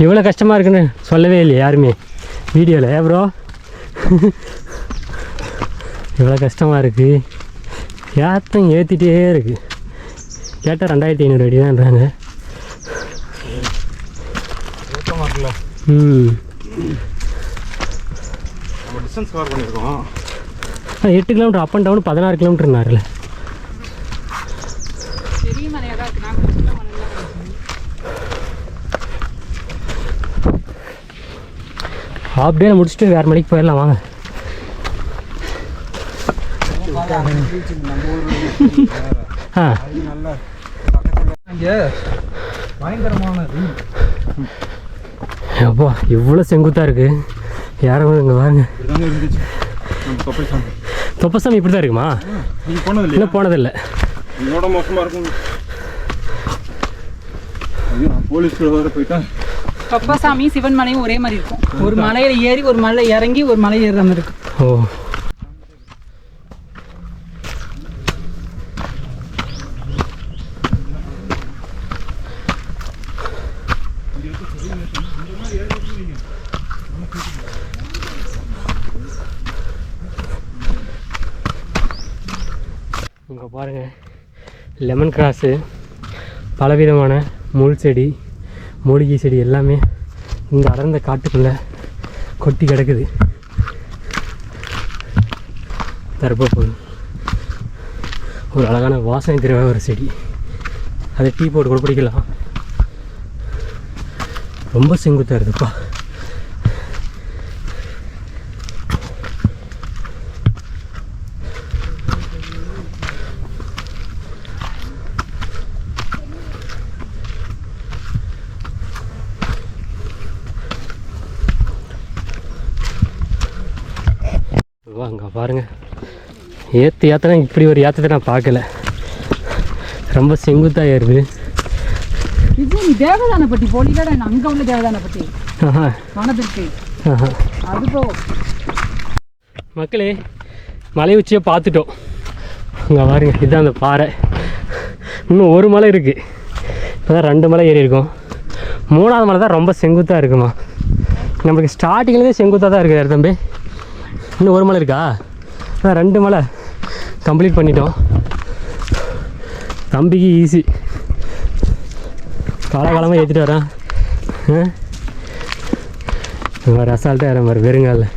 எவ்வளோ கஷ்டமாக இருக்குன்னு சொல்லவே இல்லை யாருமே வீடியோவில். ப்ரோ இவ்வளோ கஷ்டமாக இருக்குது. ஏத்தம் ஏற்றிட்டே இருக்குது. கேட்டால் 2500 அடி தான்றாங்க. டிஸ்டன்ஸ் கவர் பண்ணியிருக்கோம். 8 கிலோமீட்டர் அப் அண்ட் டவுன் 16 கிலோமீட்டர்னாருல. பெரிய மலையாக தான் இருக்குது. நாங்கள் சின்ன மலை. ஹாஃப் டே முடிச்சுட்டு வேறு மலைக்கு போயிடலாம் வாங்க. பயங்கரமானது. அப்பா இவ்வளோ செங்குத்தாக இருக்குது. யாரும் இங்கே வாங்க. இருந்துச்சு தொப்பசாமி இப்படி தான் இருக்குமா? நீங்கள் போனது இல்லை, போனதில்லை. இதோட மோசமாக இருக்கும். போலீஸ் வேறு போயிட்டேன். தொப்பசாமி சிவன் மலையும் ஒரே மாதிரி இருக்கும். ஒரு மலையில் ஏறி ஒரு மலையில் இறங்கி ஒரு மலை ஏறுற மாதிரி இருக்கும். ஓ, இங்கே பாருங்கள், லெமன் கிராஸு, பலவிதமான முள் செடி, மூலிகை செடி எல்லாமே இந்த அடர்ந்த காட்டுக்குள்ளே கொட்டி கிடக்குது. தர்பப்பூ, ஒரு அழகான வாசனை திரவ ஒரு செடி. அதை டீ போட்டு கூட பிடிக்கலாம். ரொம்ப செங்குத்தாக இருக்குதுப்பா. அங்கே பாருங்கள், ஏற்றனா இப்படி ஒரு ஏற்றத்தை நான் பார்க்கல. ரொம்ப செங்குத்தாக ஏறுது. இது நீ தேவதானப்பட்டி போலிடா, அங்கே உள்ள தேவதானப்பட்டி வனத்திற்கு அது போ. மக்களே, மலை உச்சியை பார்த்துட்டோம். அங்கே பாருங்க, இதுதான் அந்த பாறை. இன்னும் ஒரு மலை இருக்குது. இப்போ தான் 2 மலை ஏறி இருக்கோம். 3ஆவது மலை தான் ரொம்ப செங்குத்தாக இருக்குமா. நம்மளுக்கு ஸ்டார்டிங்லேயே செங்குத்தாக தான் இருக்குது தம்பி. இன்னும் ஒரு மலை இருக்கா? 2 மலை கம்ப்ளீட் பண்ணிட்டோம். தம்பிக்கு ஈஸி. காலகாலமாக ஏற்றிட்டு வரேன். வேறு அசால்ட்டாக ஏற மாதிரி வெறுங்காலில்.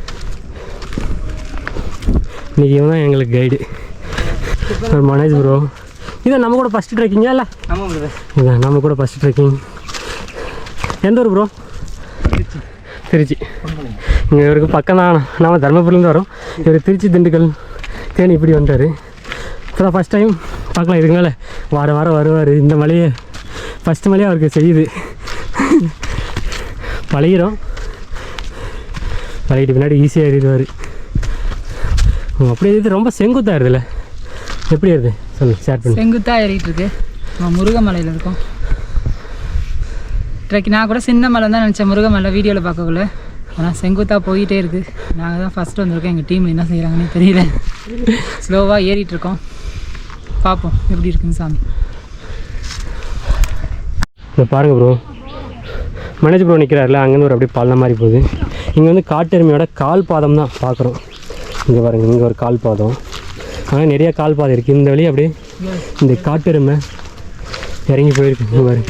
இன்றைக்கி இவன் தான் எங்களுக்கு கைடு மனோஜ் ப்ரோ. இதான் நம்ம கூட ஃபஸ்ட்டு ட்ரெக்கிங்கா? இல்லை, இதான் நம்ம கூட ஃபஸ்ட்டு ட்ரெக்கிங். எந்த ஊர் ப்ரோ? திருச்சி. இங்கே இவருக்கு பக்கம் தான். நம்ம தர்மபுரிலேருந்து வரோம். இவர் திருச்சி, திண்டுக்கல், தேனி இப்படி வந்துட்டார். இப்போ தான் ஃபஸ்ட் டைம் பார்க்கலாம். இதுக்கு மேலே வாரம் வாரம் வருவார். இந்த மலையை ஃபஸ்ட்டு மலையாக அவருக்கு செய்யுது. பழகிறோம். பழகிட்டு பின்னாடி ஈஸியாக ஏறிடுவார். அப்படியே இது ரொம்ப செங்குத்தாக இருதுல்ல, எப்படி வருது சொல்லு, ஷேர் பண்ணி. செங்குத்தாக ஏறிட்டு இருக்கு. நம்ம முருகமலையில் இருக்கோம். ட்ரெக். நான் கூட சின்ன மலை தான் நினச்சேன் முருகமலை வீடியோவில் பார்க்கக்குள்ள. ஆனால் செங்குத்தாக போயிட்டே இருக்குது. நாங்கள் தான் ஃபஸ்ட்டு வந்திருக்கோம். எங்கள் டீம் என்ன செய்கிறாங்கன்னு தெரியல. ஸ்லோவாக ஏறிட்டுருக்கோம். பார்ப்போம் எப்படி இருக்குன்னு சாமி. இதை பாருங்கள் ப்ரோ, மனோஜ் ப்ரோ நிற்கிறாருல, அங்கேருந்து ஒரு அப்படியே பள்ளம் மாதிரி போகுது. இங்கே வந்து காட்டெருமையோட கால் பாதம் தான் பார்க்குறோம். இங்கே பாருங்கள், இங்கே ஒரு கால் பாதம். ஆனால் நிறையா கால் பாதம் இருக்குது. இந்த வழி அப்படியே இந்த காட்டெருமை இறங்கி போயிருக்கு. இங்கே பாருங்க,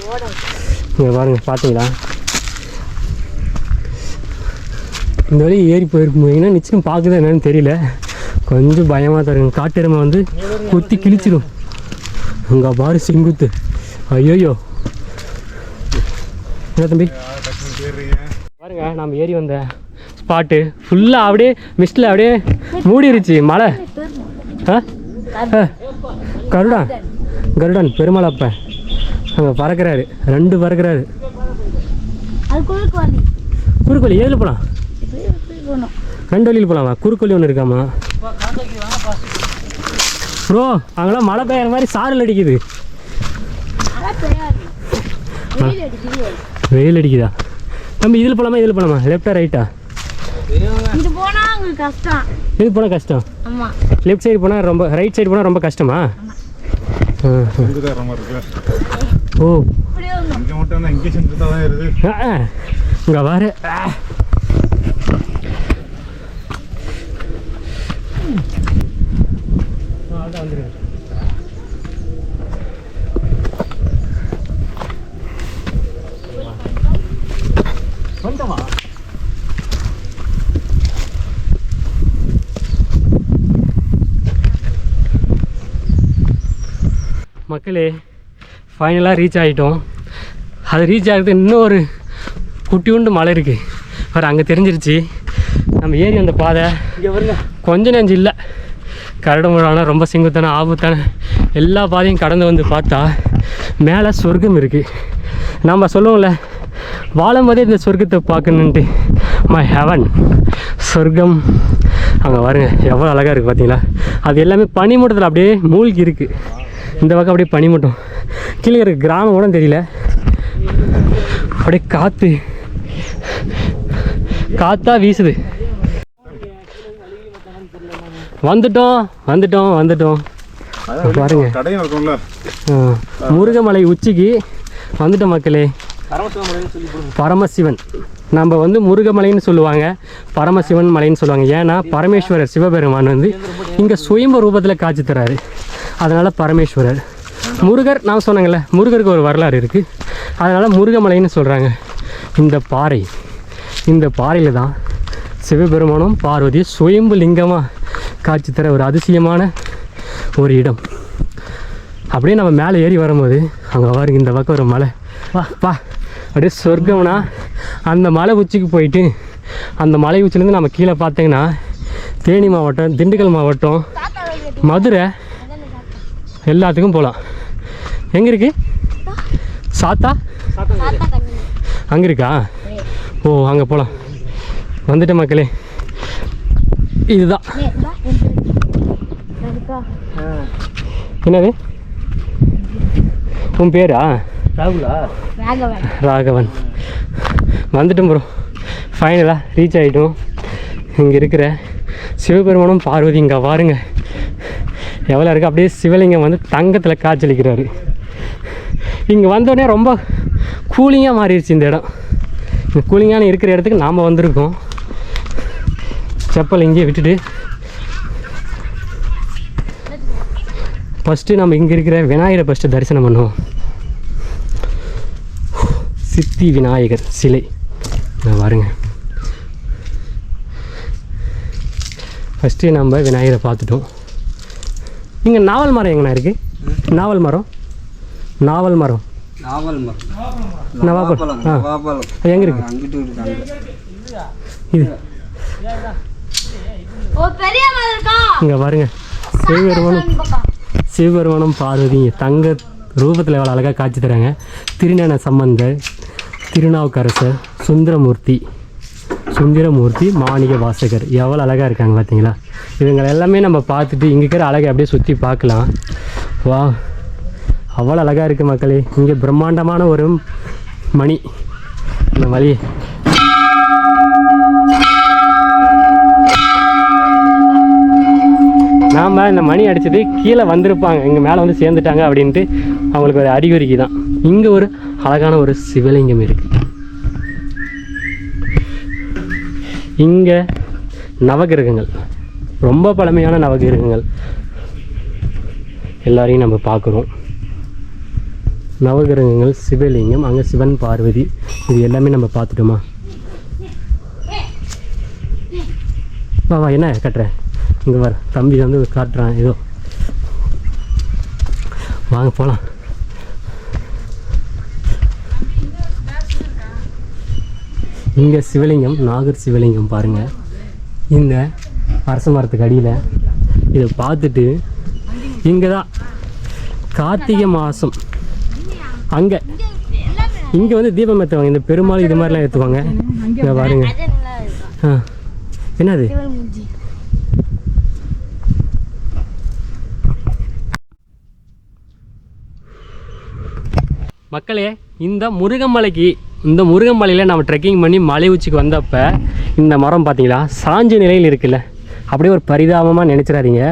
இங்கே பாருங்கள், பார்த்தீங்களா? இந்த வழி ஏறி போயிருக்கும்போதுங்கன்னா நிச்சயம் பார்க்குது என்னன்னு தெரியல. கொஞ்சம் பயமாக தான் இருக்கும். காட்டெருமை வந்து குத்தி கிழிச்சிடும். அங்கே பாரு செங்குத்து. ஐயோயோ, என்ன தம்பி பாருங்க, நம்ம ஏறி வந்த ஸ்பாட்டு ஃபுல்லாக அப்படியே மிஸ்டில் அப்படியே மூடிருச்சு மழை. கருடன் பெருமாள் அப்ப அங்கே பறக்கிறாரு, 2 பறக்கிறாரு. குறுக்கோழி ஏழு போகலாம், 2 வழியில் போகலாமா? குறுக்கோழி ஒன்று இருக்காமா ப்ரோ? அங்கெல்லாம் மழை பெய்யுற மாதிரி சாரல் அடிக்குது. வெயில் அடிக்குதா தம்பி? இதில் போகலாமா இதில் போகலாமா? லெஃப்டா ரைட்டா? இது போனால் கஷ்டம். லெஃப்ட் சைடு போனால் ரொம்ப, ரைட் சைடு போனால் ரொம்ப கஷ்டமா? ஓ இங்கே மட்டும் இங்கே சென்று தான் இருக்குது. இங்கே வாரு. வந்துருக்கு. வந்தமா மக்களே, ஃபைனலாக ரீச் ஆகிட்டோம். அது ரீச் ஆகிறது இன்னும் ஒரு குட்டியுண்டு மலை இருக்குது. வேறு அங்கே தெரிஞ்சிருச்சு. நம்ம ஏறி அந்த பாதை கொஞ்சம் நெஞ்சு இல்லை. கரடுமுரடான ரொம்ப செங்குத்தான ஆபத்தான எல்லா பாதையும் கடந்து வந்து பார்த்தா மேலே சொர்க்கம் இருக்குது. நம்ம சொல்லுவோம்ல, வாழும் போதே இந்த சொர்க்கத்தை பார்க்கணுன்ட்டு. மை ஹெவன், சொர்க்கம். அங்கே பாருங்க எவ்வளோ அழகாக இருக்குது பார்த்தீங்களா? அது எல்லாமே பனிமூட்டத்தில் அப்படியே மூழ்கி இருக்குது. இந்த பக்கம் அப்படியே பனிமூட்டம். கீழே இருக்க கிராமம் கூட தெரியல. அப்படியே காற்றா வீசுது. வந்துட்டோம் பாருங்க, கடையும் இருக்கும்ல. முருகமலை உச்சிக்கு வந்துட்டோம் மக்களே. பரமசிவன், நம்ம வந்து முருகமலைன்னு சொல்லுவாங்க, பரமசிவன் மலைன்னு சொல்லுவாங்க. ஏன்னா பரமேஸ்வரர் சிவபெருமான் வந்து இங்கே சுயம்பு ரூபத்தில் காட்சி தராரு, அதனால் பரமேஸ்வரர். முருகர் நான் சொன்னாங்கல்ல, முருகருக்கு ஒரு வரலாறு இருக்குது, அதனால் முருகமலைன்னு சொல்கிறாங்க. இந்த பாறையில் தான் சிவபெருமானும் பார்வதி சுயம்பு லிங்கமாக காட்சி தர ஒரு அதிசயமான ஒரு இடம். அப்படியே நம்ம மேலே ஏறி வரும்போது அங்கே பாருங்க, இந்த பக்கம் ஒரு மலை. வா அப்படியே சொர்க்கம்னா அந்த மலை உச்சிக்கு போயிட்டு அந்த மலை உச்சிலேருந்து நம்ம கீழே பார்த்தீங்கன்னா தேனி மாவட்டம், திண்டுக்கல் மாவட்டம், மதுரை எல்லாத்துக்கும் போகலாம். எங்கே இருக்குது? சாத்தா அங்கே இருக்கா? ஓ, அங்கே போகலாம். வந்துட்டு மக்களே, இதுதான். என்னது உன் பேரா? ராகவன். வந்துட்டோம் ப்ரோ, ஃபைனலாக ரீச் ஆகிட்டோம். இங்கே இருக்கிற சிவபெருமானும் பார்வதி இங்கே பாருங்க எவ்வளோ இருக்குது. அப்படியே சிவலிங்கம் வந்து தங்கத்தில் காய்ச்சலிக்கிறாரு. இங்கே வந்தோடனே ரொம்ப கூலிங்காக மாறிடுச்சு இந்த இடம். இந்த கூலிங்கான இருக்கிற இடத்துக்கு நாம் வந்திருக்கோம். செப்பல் இங்கே விட்டுட்டு ஃபஸ்ட்டு நம்ம இங்கே இருக்கிற விநாயகரை ஃபஸ்ட்டு தரிசனம் பண்ணுவோம். சித்தி விநாயகர் சிலை பாருங்க. ஃபஸ்ட்டு நம்ம விநாயகரை பார்த்துட்டோம். இங்கே நாவல் மரம் எங்கண்ணா இருக்குது? நாவல் மரம் எங்கே இருக்கு? இது இங்கே பாருங்க, சிவபெருமானும் பார்வதி தங்க ரூபத்தில் எவ்வளோ அழகாக காட்சி தராங்க. திருஞான சம்பந்தர், திருநாவுக்கரசர், சுந்தரமூர்த்தி, மாணிக்க வாசகர் எவ்வளோ அழகாக இருக்காங்க பார்த்தீங்களா? இவங்களை எல்லாமே நம்ம பார்த்துட்டு இங்கே இருக்கிற அழகை அப்படியே சுற்றி பார்க்கலாம். வா, அவ்வளோ அழகாக இருக்குது மக்களே. இங்கே பிரம்மாண்டமான ஒரு மணி, இந்த மணி நாம் இந்த மணி அடிச்சது கீழே வந்திருப்பாங்க, இங்கே மேலே வந்து சேர்ந்துட்டாங்க அப்படின்ட்டு அவங்களுக்கு ஒரு அறிகுறிக்கு தான். இங்கே ஒரு அழகான ஒரு சிவலிங்கம் இருக்குது. இங்கே நவகிரகங்கள், ரொம்ப பழமையான நவகிரகங்கள் எல்லாரையும் நம்ம பார்க்குறோம். நவகிரகங்கள், சிவலிங்கம், அங்கே சிவன் பார்வதி, இது எல்லாமே நம்ம பார்த்துட்டோமா? வா என்ன கட்டுறேன் இங்கே வர தம்பி வந்து காட்டுறான் ஏதோ. வாங்க போகலாம். இங்கே சிவலிங்கம், நாகர் சிவலிங்கம் பாருங்கள். இந்த அரச மரத்துக்கு அடியில் இதை பார்த்துட்டு இங்கே தான் கார்த்திகை மாதம் அங்கே இங்கே வந்து தீபம் ஏற்றுவாங்க. இந்த பெருமாள் இது மாதிரிலாம் ஏற்றுவாங்க. இங்கே பாருங்க. ஆ என்னது? மக்களே, இந்த முருகமலையில் நம்ம ட்ரெக்கிங் பண்ணி மலை உச்சிக்கு வந்தப்போ இந்த மரம் பார்த்தீங்களா சாஞ்ச நிலையில் இருக்குல்ல, அப்படியே ஒரு பரிதாபமாக நினச்சிடாதீங்க.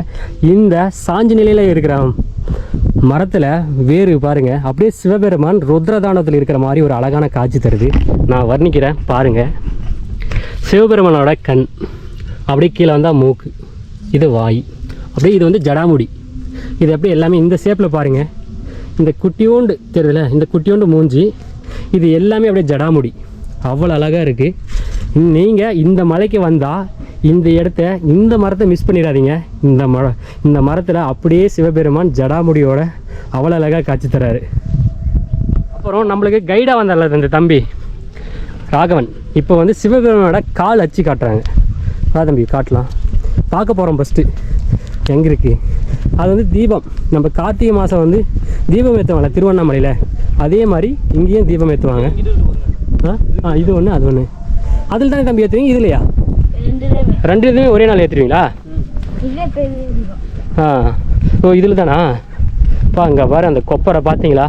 இந்த சாஞ்ச நிலையில் இருக்கிற மரத்தில் வேறு பாருங்கள், அப்படியே சிவபெருமான் ருத்ரதானத்தில் இருக்கிற மாதிரி ஒரு அழகான காட்சி தருது. நான் வர்ணிக்கிறேன் பாருங்கள். சிவபெருமானோட கண், அப்படியே கீழே வந்தால் மூக்கு, இது வாய், அப்படியே இது வந்து ஜடாமுடி, இது அப்படியே எல்லாமே இந்த ஷேப்பில் பாருங்கள். இந்த குட்டியோண்டு தெரியுதுல, இந்த குட்டியோண்டு மூஞ்சி, இது எல்லாமே அப்படியே ஜடாமுடி, அவ்வளோ அழகாக இருக்குது. நீங்கள் இந்த மலைக்கு வந்தால் இந்த இடத்த, இந்த மரத்தை மிஸ் பண்ணிடாதீங்க. இந்த மரத்தில் அப்படியே சிவபெருமான் ஜடாமுடியோட அவ்வளோ அழகாக காட்சி தராரு. அப்புறம் நம்மளுக்கு கைடாக வந்தால இந்த தம்பி ராகவன், இப்போ வந்து சிவபெருமானோட கால் அச்சு காட்டுறாங்க. தம்பி காட்டலாம், பார்க்க போகிறோம். ஃபஸ்ட்டு எங்கே இருக்குது அது வந்து தீபம். நம்ம கார்த்திகை மாதம் வந்து தீபம் ஏற்றுவாங்கள்ல திருவண்ணாமலையில், அதே மாதிரி இங்கேயும் தீபம் ஏற்றுவாங்க. இது ஒன்று அது ஒன்று. அதில் தானே தம்பி ஏற்றுவீங்க? இதுலையா? ரெண்டு இதுவுமே ஒரே நாள் ஏற்றுவீங்களா? ஓ இதில் தானா? அங்கே பாரு அந்த கொப்பரை பார்த்தீங்களா?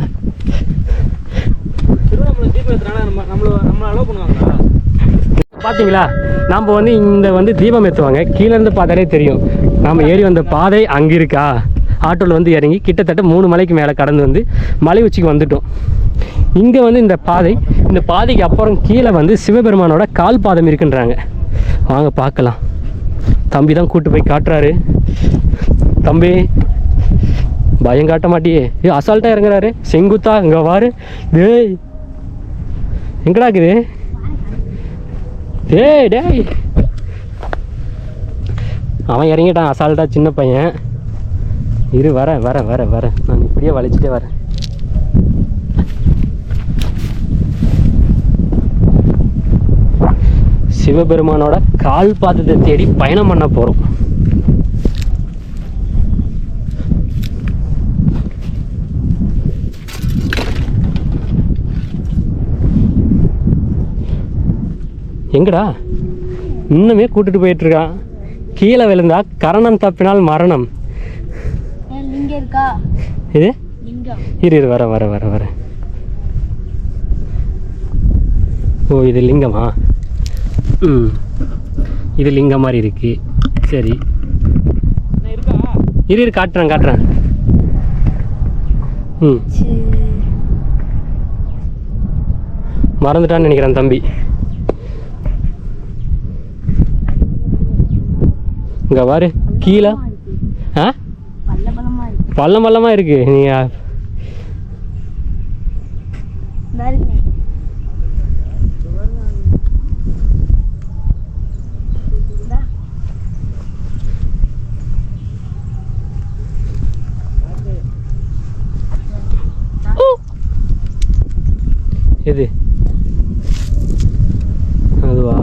பார்த்தீங்களா? நம்ம வந்து இந்த வந்து தீபம் ஏற்றுவாங்க. கீழேருந்து பார்த்தாலே தெரியும். நம்ம ஏறி வந்த பாதை அங்கே இருக்கா? ஆட்டோவில் வந்து இறங்கி கிட்டத்தட்ட 3 மலைக்கு மேலே கடந்து வந்து மலை உச்சிக்கு வந்துட்டோம். இங்கே வந்து இந்த பாதைக்கு அப்புறம் கீழே வந்து சிவபெருமானோட கால் பாதம் இருக்குன்றாங்க. வாங்க பார்க்கலாம். தம்பி தான் கூப்பிட்டு போய் காட்டுறாரு. தம்பி பயம் காட்ட மாட்டியே, அசால்ட்டாக இறங்குறாரு. செங்குத்தா இங்கே வாரு. டேய் எங்கடா இருக்குது? டேய் அவன் இறங்கிட்டான் அசால்ட்டா, சின்ன பையன். இரு வரேன். நான் இப்படியே வளைச்சிட்டே வரேன். சிவபெருமானோட கால் பாதத்தை தேடி பயணம் பண்ண போகிறோம். எங்கடா இன்னுமே கூட்டிட்டு போயிட்டு இருக்கான். கீழே விழுந்தா கரணம் தப்பினால் மரணம். இது இரு வர. ஓ இது லிங்கமா? இது லிங்கம் மாதிரி இருக்கு. சரி இரு காட்டுறேன். மறந்துட்டான்னு நினைக்கிறேன் தம்பி. இங்கே பாரு கீழே பள்ளமாக இருக்கு. நீங்கள் எது அதுவா?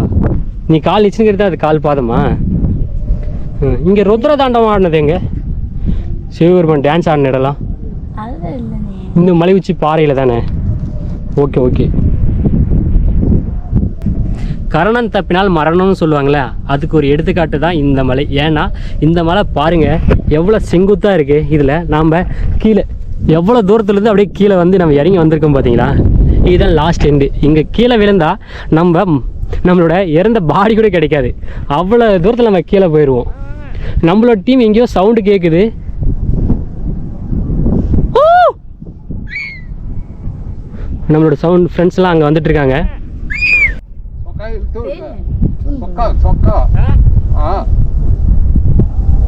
நீ கால் நிச்சுங்கிறது அது கால் பாதமா? இங்கே ருத்ர தாண்டவம் ஆடினது எங்க? சிவபெருமான் டான்ஸ் ஆடின இடலாம் இந்த மலை உச்சி பாறையில் தானே? ஓகே. கரணம் தப்பினால் மரணம்னு சொல்லுவாங்களே, அதுக்கு ஒரு எடுத்துக்காட்டு தான் இந்த மலை. ஏன்னா இந்த மலை பாருங்கள் எவ்வளோ செங்குத்தாக இருக்குது. இதில் நாம் கீழே எவ்வளோ தூரத்துலேருந்து அப்படியே கீழே வந்து நம்ம இறங்கி வந்திருக்கோம் பார்த்தீங்களா? இதுதான் லாஸ்ட் எண்டு. இங்கே கீழே விழுந்தால் நம்மளோட இறந்த பாடி கூட கிடைக்காது. அவ்வளோ தூரத்தில் நம்ம கீழே போயிடுவோம். நம்மளோட டீம் எங்கேயோ சவுண்டு கேட்குது. நம்மளோட சவுண்ட் ஃப்ரெண்ட்ஸ்லாம் அங்கே வந்துட்டு இருக்காங்க.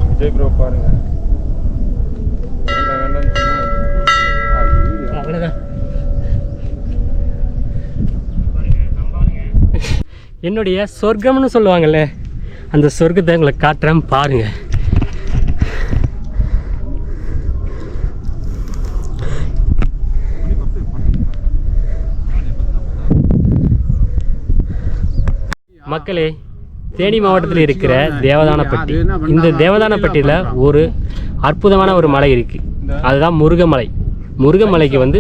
விஜய் ப்ரோ பாருங்க. அவ்வளோதான். என்னுடைய சொர்க்கம்னு சொல்லுவாங்கல்ல, அந்த சொர்க்கத்தை உங்களை காட்டுறேன் பாருங்க. மக்களே, தேனி மாவட்டத்தில் இருக்கிற தேவதானப்பட்டி. இந்த தேவதானப்பட்டியில் ஒரு அற்புதமான ஒரு மலை இருக்குது. அதுதான் முருகமலை. முருகமலைக்கு வந்து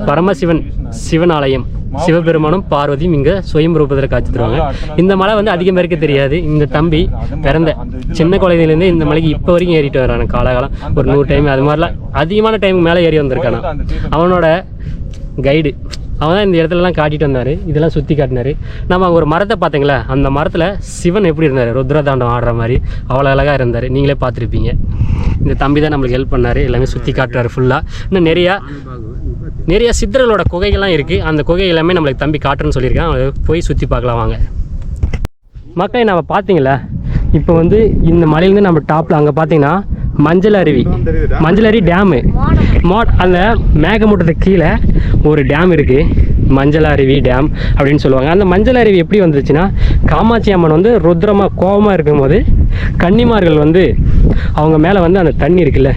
பரமசிவன் சிவன் ஆலயம், சிவபெருமானும் பார்வதியும் இங்கே சுயம்பரூபத்தில் காட்சி தருவாங்க. இந்த மலை வந்து அதிகம் பேருக்கு தெரியாது. இந்த தம்பி பிறந்த சின்ன குழந்தையிலேருந்து இந்த மலைக்கு இப்போ வரைக்கும் ஏறிட்டு வரான காலகாலம் ஒரு 100 டைம் அது மாதிரிலாம் அதிகமான டைமுக்கு மேலே ஏறி வந்திருக்கானா. அவனோட கைடு அவன் தான் இந்த இடத்துலலாம் காட்டிட்டு வந்தார், இதெல்லாம் சுற்றி காட்டினார். நம்ம அங்கே ஒரு மரத்தை பார்த்தீங்களா, அந்த மரத்தில் சிவன் எப்படி இருந்தார், ருத்ரதாண்டம் ஆடுற மாதிரி அவ்வளோ அழகாக இருந்தார். நீங்களே பார்த்துருப்பீங்க. இந்த தம்பி தான் நம்மளுக்கு ஹெல்ப் பண்ணார், எல்லாமே சுற்றி காட்டுறாரு ஃபுல்லாக. இன்னும் நிறையா சித்தர்களோட குகைகள்லாம் இருக்குது. அந்த குகை எல்லாமே நம்மளுக்கு தம்பி காட்டுறேன்னு சொல்லியிருக்கான். அதை போய் சுற்றி பார்க்கலாம் வாங்க. மக்களை நம்ம பார்த்தீங்களா, இப்போ வந்து இந்த மலையிலேருந்து நம்ம டாப்பில் அங்கே பார்த்தீங்கன்னா மஞ்சள் அருவி டேமு அந்த மேகமூட்டத்துக்கு கீழே ஒரு டேம் இருக்குது, மஞ்சள் அருவி டேம் அப்படின்னு சொல்லுவாங்க. அந்த மஞ்சள் அருவி எப்படி வந்துச்சுன்னா, காமாட்சி அம்மன் வந்து ருத்ரமாக கோபமாக இருக்கும்போது கன்னிமார்கள் வந்து அவங்க மேலே வந்து அந்த தண்ணி இருக்குல்ல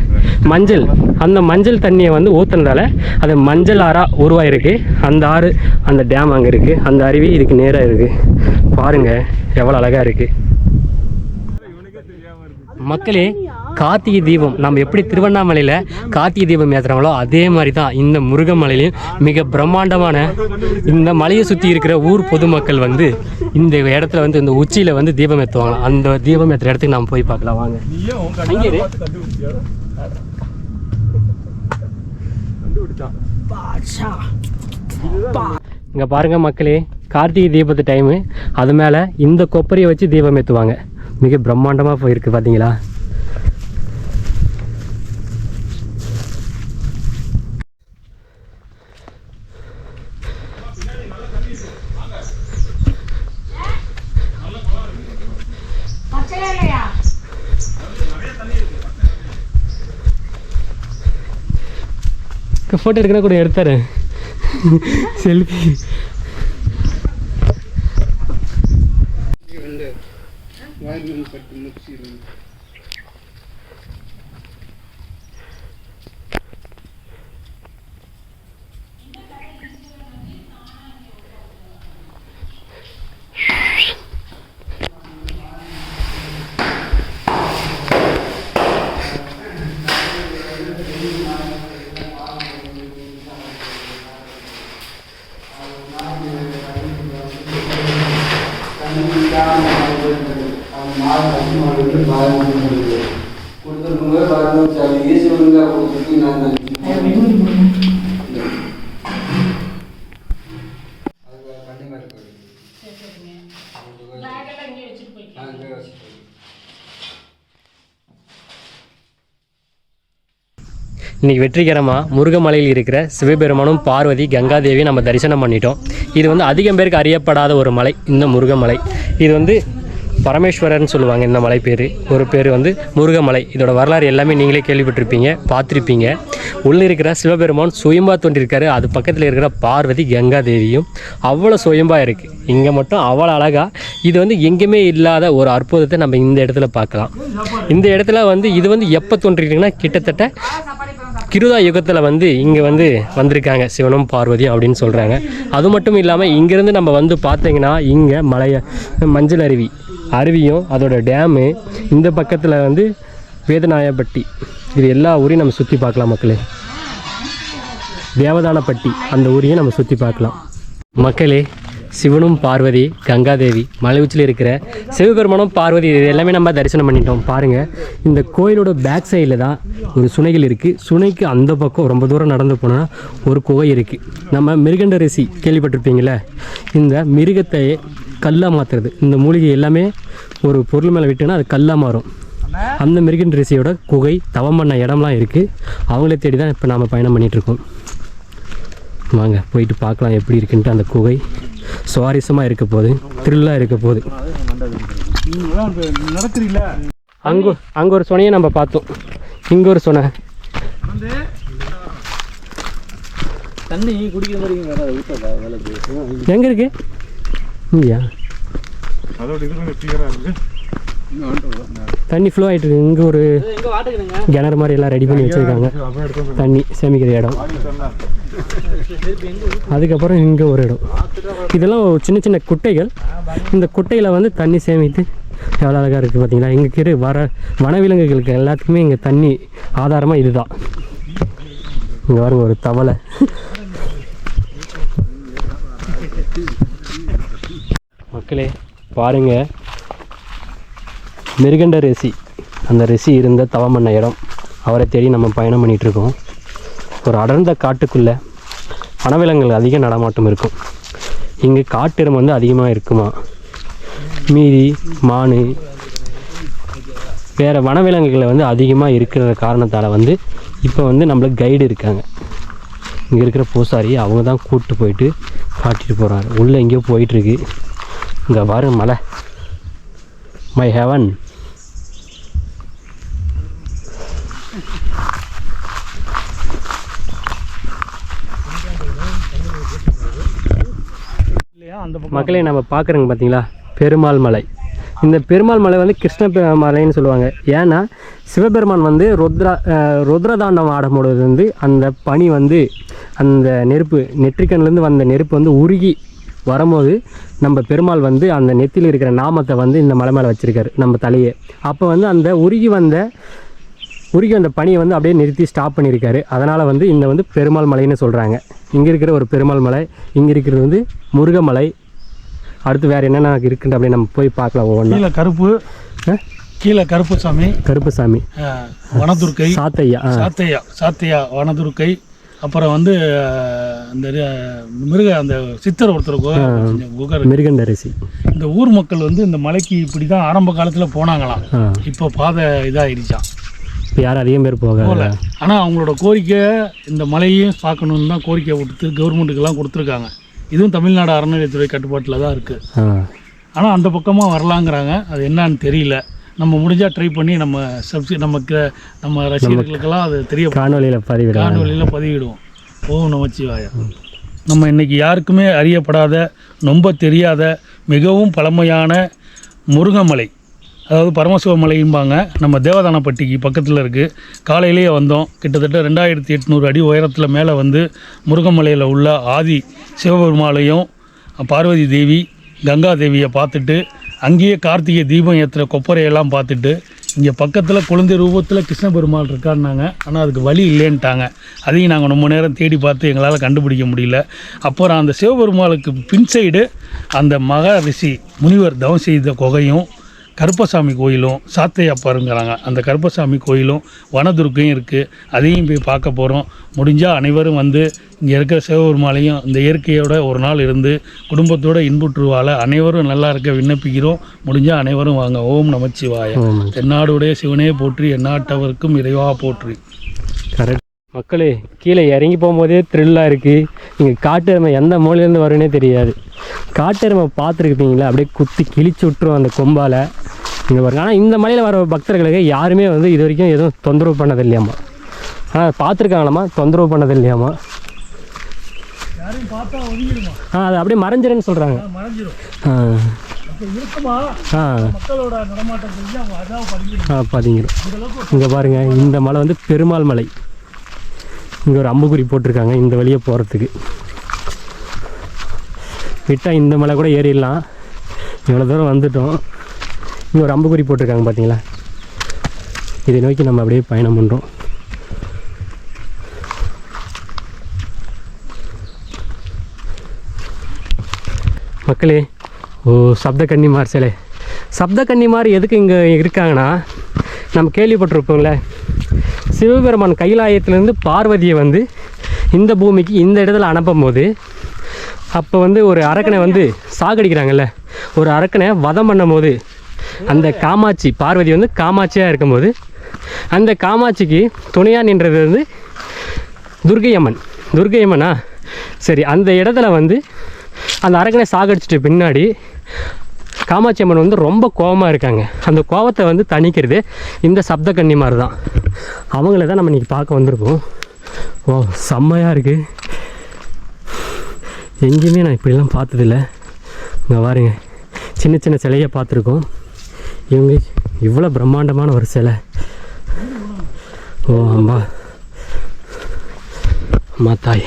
மஞ்சள், அந்த மஞ்சள் தண்ணியை வந்து ஊற்றுனதால அது மஞ்சள் ஆறாக உருவாயிருக்கு. அந்த ஆறு அந்த டேம் அங்கே இருக்குது. அந்த அருவி இதுக்கு நேராக இருக்குது. பாருங்கள் எவ்வளோ அழகாக இருக்குது. மக்களே, கார்த்திகை தீபம் நம்ம எப்படி திருவண்ணாமலையில் கார்த்திகை தீபம் ஏற்றுறாங்களோ அதே மாதிரி தான் இந்த முருகமலையிலையும் மிக பிரம்மாண்டமான இந்த மலையை சுற்றி இருக்கிற ஊர் பொதுமக்கள் வந்து இந்த இடத்துல வந்து இந்த உச்சியில் வந்து தீபம் ஏற்றுவாங்க. அந்த தீபம் ஏற்றுற இடத்துக்கு நாம் போய் பார்க்கலாம் வாங்க. இங்கே பாருங்க மக்களே, கார்த்திகை தீபத்து டைமு. அது மேலே இந்த கொப்பரையை வச்சு தீபம் ஏற்றுவாங்க. மிக பிரம்மாண்டமாக போயிருக்கு பார்த்தீங்களா. ஃபோட்டோ எடுக்கணும் கூட எடுத்தாரு செல்ஃபி. இன்றைக்கி வெற்றிகரமாக முருகமலையில் இருக்கிற சிவபெருமானும் பார்வதி கங்காதேவியும் நம்ம தரிசனம் பண்ணிட்டோம். இது வந்து அதிகம் பேருக்கு அறியப்படாத ஒரு மலை இந்த முருகமலை. இது வந்து பரமேஸ்வரர்னு சொல்லுவாங்க. இந்த மலை பேர் ஒரு பேர் வந்து முருகமலை. இதோட வரலாறு எல்லாமே நீங்களே கேள்விப்பட்டிருப்பீங்க, பார்த்துருப்பீங்க. உள்ளே இருக்கிற சிவபெருமான் சுயம்பா தோன்றிருக்காரு. அது பக்கத்தில் இருக்கிற பார்வதி கங்காதேவியும் அவ்வளோ சுயம்பா இருக்குது. இங்கே மட்டும் அவ்வளோ அழகாக இது வந்து எங்கேயுமே இல்லாத ஒரு அற்புதத்தை நம்ம இந்த இடத்துல பார்க்கலாம். இந்த இடத்துல வந்து இது வந்து எப்போ தோன்றிருக்குன்னா கிட்டத்தட்ட கிருதா யுகத்தில் வந்து இங்கே வந்திருக்காங்க சிவனும் பார்வதியும் அப்படின்னு சொல்கிறாங்க. அது மட்டும் இல்லாமல் இங்கேருந்து நம்ம வந்து பார்த்தீங்கன்னா இங்கே மஞ்சள் அருவியும் அதோட டேமு, இந்த பக்கத்தில் வந்து வேதநாயப்பட்டி, இது எல்லா ஊரையும் நம்ம சுற்றி பார்க்கலாம் மக்களே. தேவதானப்பட்டி அந்த ஊரையும் நம்ம சுற்றி பார்க்கலாம் மக்களே. சிவனும் பார்வதி கங்காதேவி மலை உச்சியில் இருக்கிற சிவபெருமானும் பார்வதி இது எல்லாமே நம்ம தரிசனம் பண்ணிட்டோம். பாருங்கள், இந்த கோயிலோட பேக் சைடில் தான் ஒரு சுனைகள் இருக்குது. சுனைக்கு அந்த பக்கம் ரொம்ப தூரம் நடந்து போனால் ஒரு குகை இருக்குது. நம்ம மிருகண்ட ரிஷி கேள்விப்பட்டிருப்பீங்களே, இந்த மிருகத்தை கல்லாக மாற்றுறது. இந்த மூலிகை எல்லாமே ஒரு பொருள் மேலே விட்டுனா அது கல்லாக மாறும். அந்த மிருகன் ரிஷியோட குகை தவம் பண்ண இடம்லாம் இருக்குது. அவங்களே தேடி தான் இப்போ நாம் பயணம் பண்ணிகிட்ருக்கோம். வாங்க போயிட்டு பார்க்கலாம் எப்படி இருக்குன்ட்டு. அந்த குகை சுவாரஸ்யமாக இருக்க போகுது, த்ரில்லாக இருக்க போகுது. நடக்கிறீங்களா? அங்கே ஒரு சொனையை நம்ம பார்த்தோம், இங்கே ஒரு சொனை. தண்ணி குடிக்கிற மாதிரி எங்கே இருக்கு? இங்கேயா? அதோட இது கொஞ்சம் கிளியராக இருக்குது. தண்ணி ஃப்ளோ ஆகிட்டு இருக்கு. இங்கே ஒரு கிணறு மாதிரி எல்லாம் ரெடி பண்ணி வச்சுருக்காங்க, தண்ணி சேமிக்கிற இடம். அதுக்கப்புறம் இங்கே ஒரு இடம். இதெல்லாம் சின்ன சின்ன குட்டைகள். இந்த குட்டையில் வந்து தண்ணி சேமித்து எவ்வளோ அழகாக இருக்குது பார்த்தீங்களா. இங்கே இருக்கிற வனவிலங்குகளுக்கு எல்லாத்துக்குமே இங்கே தண்ணி ஆதாரமாக இதுதான். இங்கே பாருங்க ஒரு தவளை. மக்களே பாருங்கள், மிருகண்ட ரிஷி, அந்த ரிஷி இருந்த தவம் பண்ண இடம். அவரை தேடி நம்ம பயணம் பண்ணிகிட்ருக்கோம். ஒரு அடர்ந்த காட்டுக்குள்ளே வனவிலங்குகள் அதிக நடமாட்டம் இருக்கும். இங்கே காட்டெருமை வந்து அதிகமாக இருக்குமா, மீதி மான் வேறு வனவிலங்குகளை வந்து அதிகமாக இருக்கிற காரணத்தால் வந்து இப்போ வந்து நம்மளுக்கு கைடு இருக்காங்க. இங்கே இருக்கிற பூசாரி அவங்க தான் கூப்பிட்டு போயிட்டு காட்டிட்டு போகிறாங்க. உள்ளே எங்கேயோ போயிட்டுருக்கு. இங்கே வரும் மலை, மை ஹெவன். மக்களே நம்ம பார்க்குறோங்க பார்த்தீங்களா, பெருமாள் மலை. இந்த பெருமாள் மலை வந்து கிருஷ்ண மலைன்னு சொல்லுவாங்க. ஏன்னா சிவபெருமான் வந்து ருத்ரதாண்டம் ஆடும்பொழுது வந்து அந்த பனி வந்து அந்த நெருப்பு நெற்றிக்கண்லேருந்து வந்த நெருப்பு வந்து உருகி வரும்போது நம்ம பெருமாள் வந்து அந்த நெத்தியில் இருக்கிற நாமத்தை வந்து இந்த மலை மேலே வச்சுருக்காரு, நம்ம தலையை. அப்போ வந்து அந்த உருகி வந்த பனியை வந்து அப்படியே நிறுத்தி ஸ்டாப் பண்ணியிருக்காரு. அதனால் வந்து இந்த வந்து பெருமாள் மலைன்னு சொல்கிறாங்க. இங்கே இருக்கிற ஒரு பெருமாள் மலை, இங்கே இருக்கிறது வந்து முருகமலை. அடுத்து வேறு என்னென்ன இருக்குன்னு அப்படியே நம்ம போய் பார்க்கலாம். ஒவ்வொன்று கீழே கருப்புசாமி, வனதுர்க்கை, சாத்தையா வனதுர்க்கை. அப்புறம் வந்து அந்த அந்த சித்தர் ஒருத்தர் மிருகண்ட ரிஷி. இந்த ஊர் மக்கள் வந்து இந்த மலைக்கு இப்படி தான் ஆரம்ப காலத்தில் போனாங்களாம். இப்போ பாதை இதாகிடுச்சான், இப்போ யாரும் அதிகம் பேர் போகல. ஆனால் அவங்களோட கோரிக்கை இந்த மலையையும் பார்க்கணுன்னு தான் கோரிக்கை விட்டு கவர்மெண்ட்டுக்கெல்லாம் கொடுத்துருக்காங்க. இதுவும் தமிழ்நாடு அறநிலையத்துறை கட்டுப்பாட்டில் தான் இருக்குது. ஆனால் அந்த பக்கமாக வரலாங்கிறாங்க. அது என்னன்னு தெரியல. நம்ம முடிஞ்சால் ட்ரை பண்ணி நம்ம ரசிகர்களுக்கெல்லாம் அது தெரிய காணொலியில் பதிவிடுவோம். ஓம் நமச்சிவாய. நம்ம இன்றைக்கி யாருக்குமே அறியப்படாத, ரொம்ப தெரியாத, மிகவும் பழமையான முருகமலை, அதாவது பரமசிவ மலையும்பாங்க, நம்ம தேவதானப்பட்டிக்கு பக்கத்தில் இருக்குது. காலையிலேயே வந்தோம். கிட்டத்தட்ட 2800 அடி உயரத்தில் மேலே வந்து முருகமலையில் உள்ள ஆதி சிவபெருமாளையும் பார்வதி தேவி கங்கா தேவியை பார்த்துட்டு, அங்கேயே கார்த்திகை தீபம் ஏற்றுற கொப்பரையெல்லாம் பார்த்துட்டு, இங்கே பக்கத்தில் குழந்தை ரூபத்தில் கிருஷ்ண பெருமாள் இருக்காருனாங்க. ஆனால் அதுக்கு வழி இல்லைன்ட்டாங்க. அதையும் நாங்கள் ரொம்ப நேரம் தேடி பார்த்து எங்களால் கண்டுபிடிக்க முடியல. அப்புறம் அந்த சிவபெருமாளுக்கு பின் சைடு அந்த மகா ரிஷி முனிவர் தவம் செய்த குகையும் கருப்பசாமி கோயிலும் சாத்தையப்பாருங்கிறாங்க. அந்த கருப்பசாமி கோயிலும் வனதுர்க்கையும் இருக்குது. அதையும் போய் பார்க்க போகிறோம். முடிஞ்சால் அனைவரும் வந்து இங்கே இருக்கிற சிவபெருமாளையும் இந்த இயற்கையோட ஒரு நாள் இருந்து குடும்பத்தோடு இன்புற்று வாழ அனைவரும் நல்லா இருக்க விண்ணப்பிக்கிறோம். முடிஞ்சால் அனைவரும் வாங்க. ஓம் நமச்சிவாய. தென்னாடுடைய சிவனே போற்றி, எந்நாட்டவருக்கும் இறைவா போற்றி. கரெக்ட். மக்களே கீழே இறங்கி போகும்போதே த்ரில்லாக இருக்குது. இங்கே காட்டெருமை எந்த மூலையிலேருந்து வரும்னே தெரியாது. காட்டெருமை பார்த்துருப்பீங்களா, அப்படியே குத்தி கிழிச்சு விட்டுரும் அந்த கொம்பால். இங்கே பாருங்க. ஆனால் இந்த மலையில் வர பக்தர்களுக்கு யாருமே வந்து இது வரைக்கும் எதுவும் தொந்தரவு பண்ணது இல்லையாம்மா. ஆனால் பார்த்துருக்காங்களாம்மா, தொந்தரவு பண்ணது இல்லையாம்மா. அது அப்படியே மறைஞ்சிருன்னு சொல்கிறாங்க. பதிங்கிடும். இங்கே பாருங்கள், இந்த மலை வந்து பெருமாள் மலை. இங்கே ஒரு அம்புக்குறி போட்டிருக்காங்க இந்த வழியை போகிறதுக்கு. விட்டால் இந்த மலை கூட ஏறிடலாம். இவ்வளோ தூரம் வந்துட்டோம். இங்கே ஒரு அம்புக்குறி போட்டிருக்காங்க பார்த்தீங்களா. இதை நோக்கி நம்ம அப்படியே பயணம் பண்ணுறோம். மக்களே, சப்த கன்னிமார் சிலை. சப்த கன்னிமார் எதுக்கு இங்கே இருக்காங்கன்னா, நம்ம கேள்விப்பட்டிருப்போங்களே, சிவபெருமான் கைலாயத்திலேருந்து பார்வதியை வந்து இந்த பூமிக்கு இந்த இடத்துல அனுப்பும் போது, அப்போ வந்து ஒரு அரக்கனை வந்து சாகடிக்கிறாங்கல்ல, ஒரு அரக்கனை வதம் பண்ணும்போது அந்த காமாட்சி பார்வதி வந்து காமாட்சியாக இருக்கும்போது அந்த காமாட்சிக்கு துணையாக நின்றது வந்து துர்க்கை அம்மனா சரி. அந்த இடத்துல வந்து அந்த அரக்கனை சாகடிச்சிட்டு பின்னாடி காமாட்சி அம்மன் வந்து ரொம்ப கோபமாக இருக்காங்க. அந்த கோபத்தை வந்து தணிக்கிறது இந்த சப்த கன்னிமார் தான். அவங்கள தான் நம்ம இன்றைக்கி பார்க்க வந்திருக்கோம். ஓ செம்மையாக இருக்குது. எங்கேயுமே நான் இப்படிலாம் பார்த்ததில்ல. இங்கே பாருங்க, சின்ன சின்ன சிலையை பார்த்துருக்கோம். இவங்க இவ்வளோ பிரம்மாண்டமான ஒரு சிலை. ஓ அம்மா அம்மா தாய்.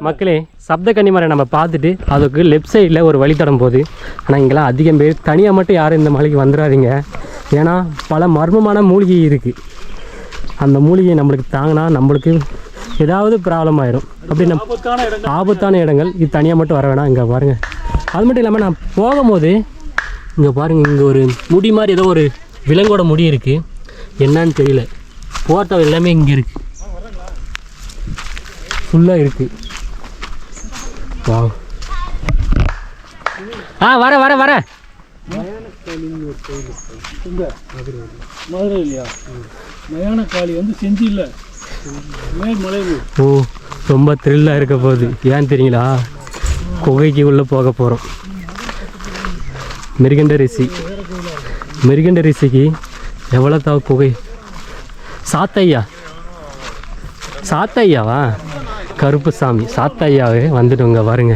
மக்களே, சப்த கன்னிமரை நம்ம பார்த்துட்டு அதுக்கு லெஃப்ட் சைடில் ஒரு வழித்தடம் போகுது. ஆனால் இங்கெல்லாம் அதிகம் பேர் தனியாக மட்டும் யாரும் இந்த மலைக்கு வந்துடாதீங்க. ஏன்னா பல மர்மமான மூலிகை இருக்குது. அந்த மூலிகையை நம்மளுக்கு தாங்கினா நம்மளுக்கு ஏதாவது ப்ராப்ளம் ஆயிரும். அப்படி நம்ம ஆபத்தான இடங்கள் இது தனியாக மட்டும் வர வேணாம். இங்கே பாருங்கள். அது மட்டும் இல்லாமல் நான் போகும்போது இங்கே பாருங்கள், இங்கே ஒரு முடி மாதிரி ஏதோ ஒரு விலங்கோட முடி இருக்குது. என்னன்னு தெரியல. போட்டோ எல்லாமே இங்கே இருக்குது, ஃபுல்லாக இருக்குது. வா வர மதுரை இல்லையா? மயான காளி வந்து செஞ்சியில் மேல்மலை. ஓ ரொம்ப த்ரில்லாக இருக்க போகுது. ஏன்னு தெரியுங்களா? குகைக்கு உள்ளே போக போகிறோம். மிருகண்ட ரிஷிக்கு எவ்வளோ குகை. சாத்தையாவா? கருப்புசாமி சாத்தையாவே வந்துடுங்க பாருங்க.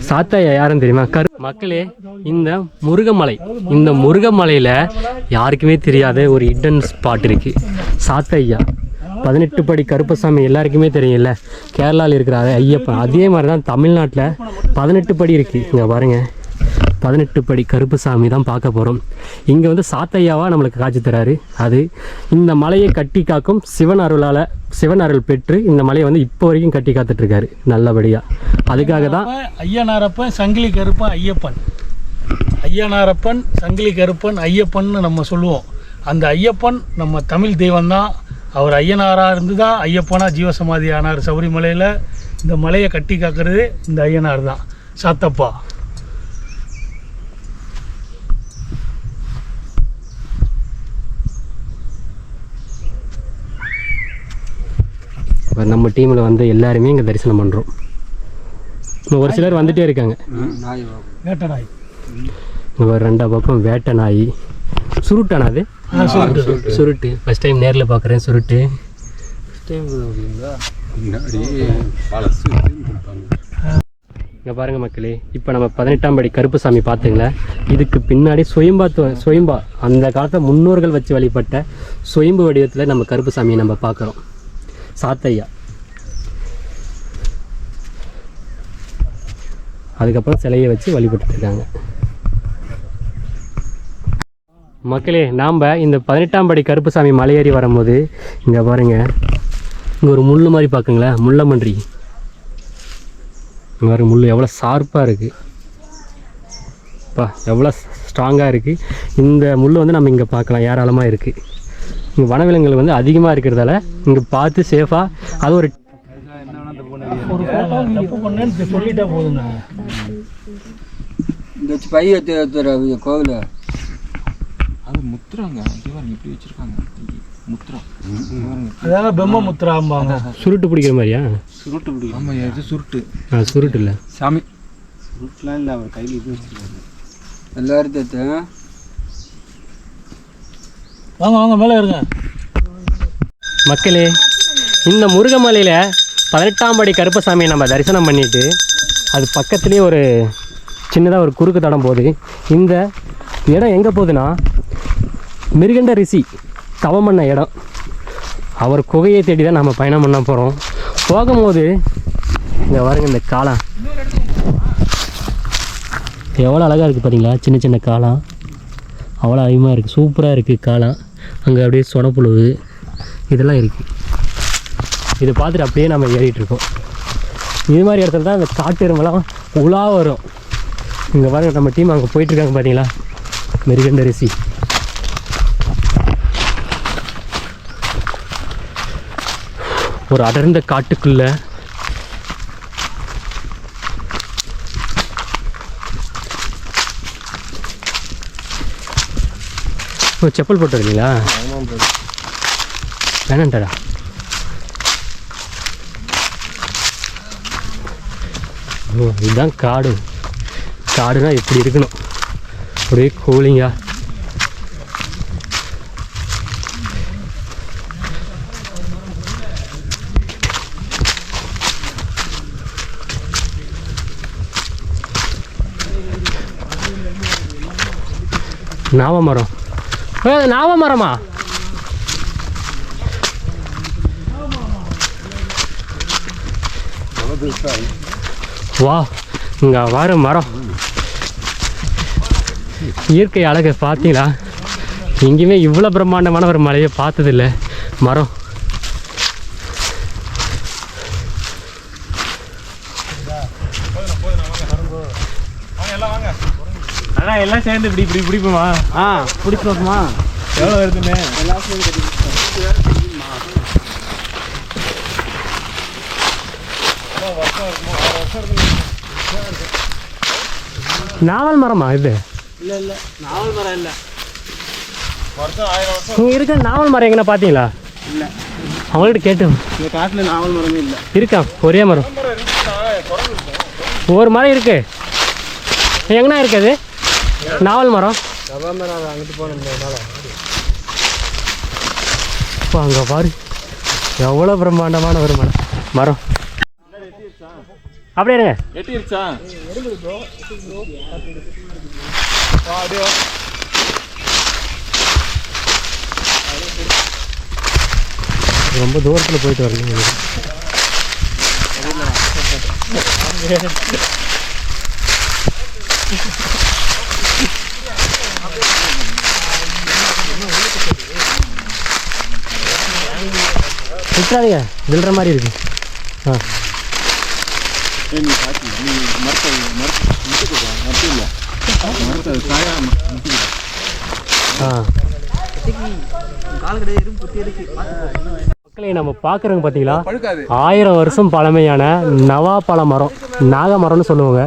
சாத்தையா யாருன்னு தெரியுமா? மக்களே, இந்த முருகமலையில் யாருக்குமே தெரியாத ஒரு ஹிடன் ஸ்பாட் இருக்குது. சாத்தையா 18 படி கருப்பசாமி எல்லாருக்குமே தெரியும்ல. கேரளாவில் இருக்கிற ஐயப்பன் அதே மாதிரி தான் தமிழ்நாட்டில் 18 படி இருக்குது. இங்கே பாருங்கள், 18 படி கருப்புசாமி தான் பார்க்க போகிறோம். இங்கே வந்து சாத்தையாவாக நம்மளுக்கு காட்சி தராரு. அது இந்த மலையை கட்டி காக்கும் சிவன் அருள் பெற்று இந்த மலையை வந்து இப்போ வரைக்கும் கட்டி காத்துட்ருக்காரு நல்லபடியாக. அதுக்காக தான் ஐயனாரப்பன் சங்கிலி கருப்பன் ஐயப்பன்னு நம்ம சொல்லுவோம். அந்த ஐயப்பன் நம்ம தமிழ் தெய்வம் தான். அவர் ஐயனாராக இருந்து தான் ஐயப்பனாக ஜீவசமாதி ஆனார் சபரிமலையில். இந்த மலையை கட்டி காக்கிறது இந்த ஐயனார் தான், சாத்தப்பா. நம்ம டீமில் வந்து எல்லாருமே இங்கே தரிசனம் பண்ணுறோம். ஒரு சிலர் வந்துகிட்டே இருக்காங்க. வேட்டை நாய் ஒரு 2 பக்கம் வேட்டை நாய். சுருட்டானா? அது சுருட்டு. ஃபஸ்ட் டைம் நேரில் பார்க்குறேன் சுருட்டு. இங்கே பாருங்கள் மக்களே, இப்போ நம்ம 18ஆம் படி கருப்புசாமி பார்த்துங்களா? இதுக்கு பின்னாடி சுயம்பா அந்த காலத்தில் முன்னோர்கள் வச்சு வழிபட்ட சுயம்பு வடிவத்தில் நம்ம கருப்புசாமியை நம்ம பார்க்குறோம். சாத்தையா. அதுக்கப்புறம் சிலையை வச்சு வழிபட்டுருக்காங்க. மக்களே, நாம் இந்த 18ஆம் படி கருப்புசாமி மலையேறி வரும்போது இங்கே பாருங்கள், இங்கே ஒரு முள் மாதிரி பார்க்குங்களேன், முள்ளமன்றி. இங்கே பாருங்க, முள் எவ்வளோ ஷார்ப்பாக இருக்குது பா, எவ்வளோ ஸ்ட்ராங்காக இருக்குது. இந்த முள் வந்து நம்ம இங்கே பார்க்கலாம், ஏராளமாக இருக்குது. இங்கே வனவிலங்குகள் வந்து அதிகமாக இருக்கிறதால இங்கே பார்த்து சேஃபாக அது ஒரு சொல்லிட்டா போதுங்க. இந்த பைய கோவில் அது முத்துறாங்க. எப்படி வச்சிருக்காங்க முத்ரா? அதாவது பெம்ம முத்ராம்பாங்க. சுருட்டு பிடிக்கிற மாதிரியா? சுருட்டு பிடிக்கும். ஆமாம், இது சுருட்டு. சுருட்டு இல்லை சாமி, சுருட்டுலாம் இல்லை. அவர் கையில் இது வச்சுருக்காங்க. எல்லாரும் தேத்து வாங்க மேலே இருங்க. மக்களே, இந்த முருகமலையில் 18ஆம் படி கருப்பசாமியை நம்ம தரிசனம் பண்ணிவிட்டு அது பக்கத்துலேயே ஒரு சின்னதாக ஒரு குறுக்கு தடம் போகுது. இந்த இடம் எங்கே போகுதுன்னா, மிருகண்ட ரிஷி தவம் பண்ண இடம். அவர் குகையை தேடி தான் நம்ம பயணம் பண்ண போகிறோம். போகும்போது இங்கே பாருங்க, இந்த காளான் எவ்வளோ அழகாக இருக்குது பார்த்தீங்களா? சின்ன சின்ன காளான் அவ்வளோ அதிகமாக இருக்குது. சூப்பராக இருக்குது காளான். அங்கே அப்படியே சொனப்புழுவு இதெல்லாம் இருக்குது. இதை பார்த்துட்டு அப்படியே நம்ம ஏறிட்டுருக்கோம். இது மாதிரி இடத்துல தான் அந்த காட்டு எறும்பெல்லாம் உலா வரும். இங்கே பாருங்கள், நம்ம டீம் அங்கே போயிட்டுருக்காங்க பார்த்தீங்களா, மிருகண்டரிசி. ஒரு அடர்ந்த காட்டுக்குள்ளே செப்பல் போட்டு வரீங்களா? வேணான்டா. ஓ, இதுதான் காடு. காடுனா இப்படி இருக்கணும், ஒரே கூலிங்கா. நாவ மரம். நாவ மரமா? வா, இங்கே வர மரம். இயற்கை அழகை பார்த்தீங்களா? எங்கேயுமே இவ்வளோ பிரம்மாண்டமான ஒரு மலையை பார்த்ததில்லை. மரம் ஆனால் எல்லாம் சேர்ந்து இப்படி பிடிப்போமா? பிடிச்சிருமா? எவ்வளோ வருதுன்னு எல்லாம் சேர்ந்து நாவல் மரமா இது? இல்லை இல்லை, நாவல் மரம் இல்லை. வருஷம் 1000 வருஷம் இங்கே இருக்கிற நாவல் மரம் எங்கன்னா பார்த்தீங்களா? இல்லை, அவங்கள்ட்ட கேட்டு. இந்த காட்டில் நாவல் மரமே இல்லை. இருக்கா? ஒரே மரம். ஒரு மரம் இருக்கு. எங்கண்ணா இருக்குது நாவல் மரம்? அங்கிட்டு போனதுனால இப்போ அங்கே பாரு, எவ்வளோ பிரம்மாண்டமான ஒரு மரம். அப்படியே இருங்க. எட்டிருச்சா? ரொம்ப தூரத்தில் போயிட்டு வரீங்க. விட்டுறாதீங்க, விழுற மாதிரி இருக்கு. மக்களை நம்ம பார்க்குறவங்க பார்த்தீங்களா, 1000 வருஷம் பழமையான நவாப்பழ மரம், நாகமரம்னு சொல்லுவாங்க.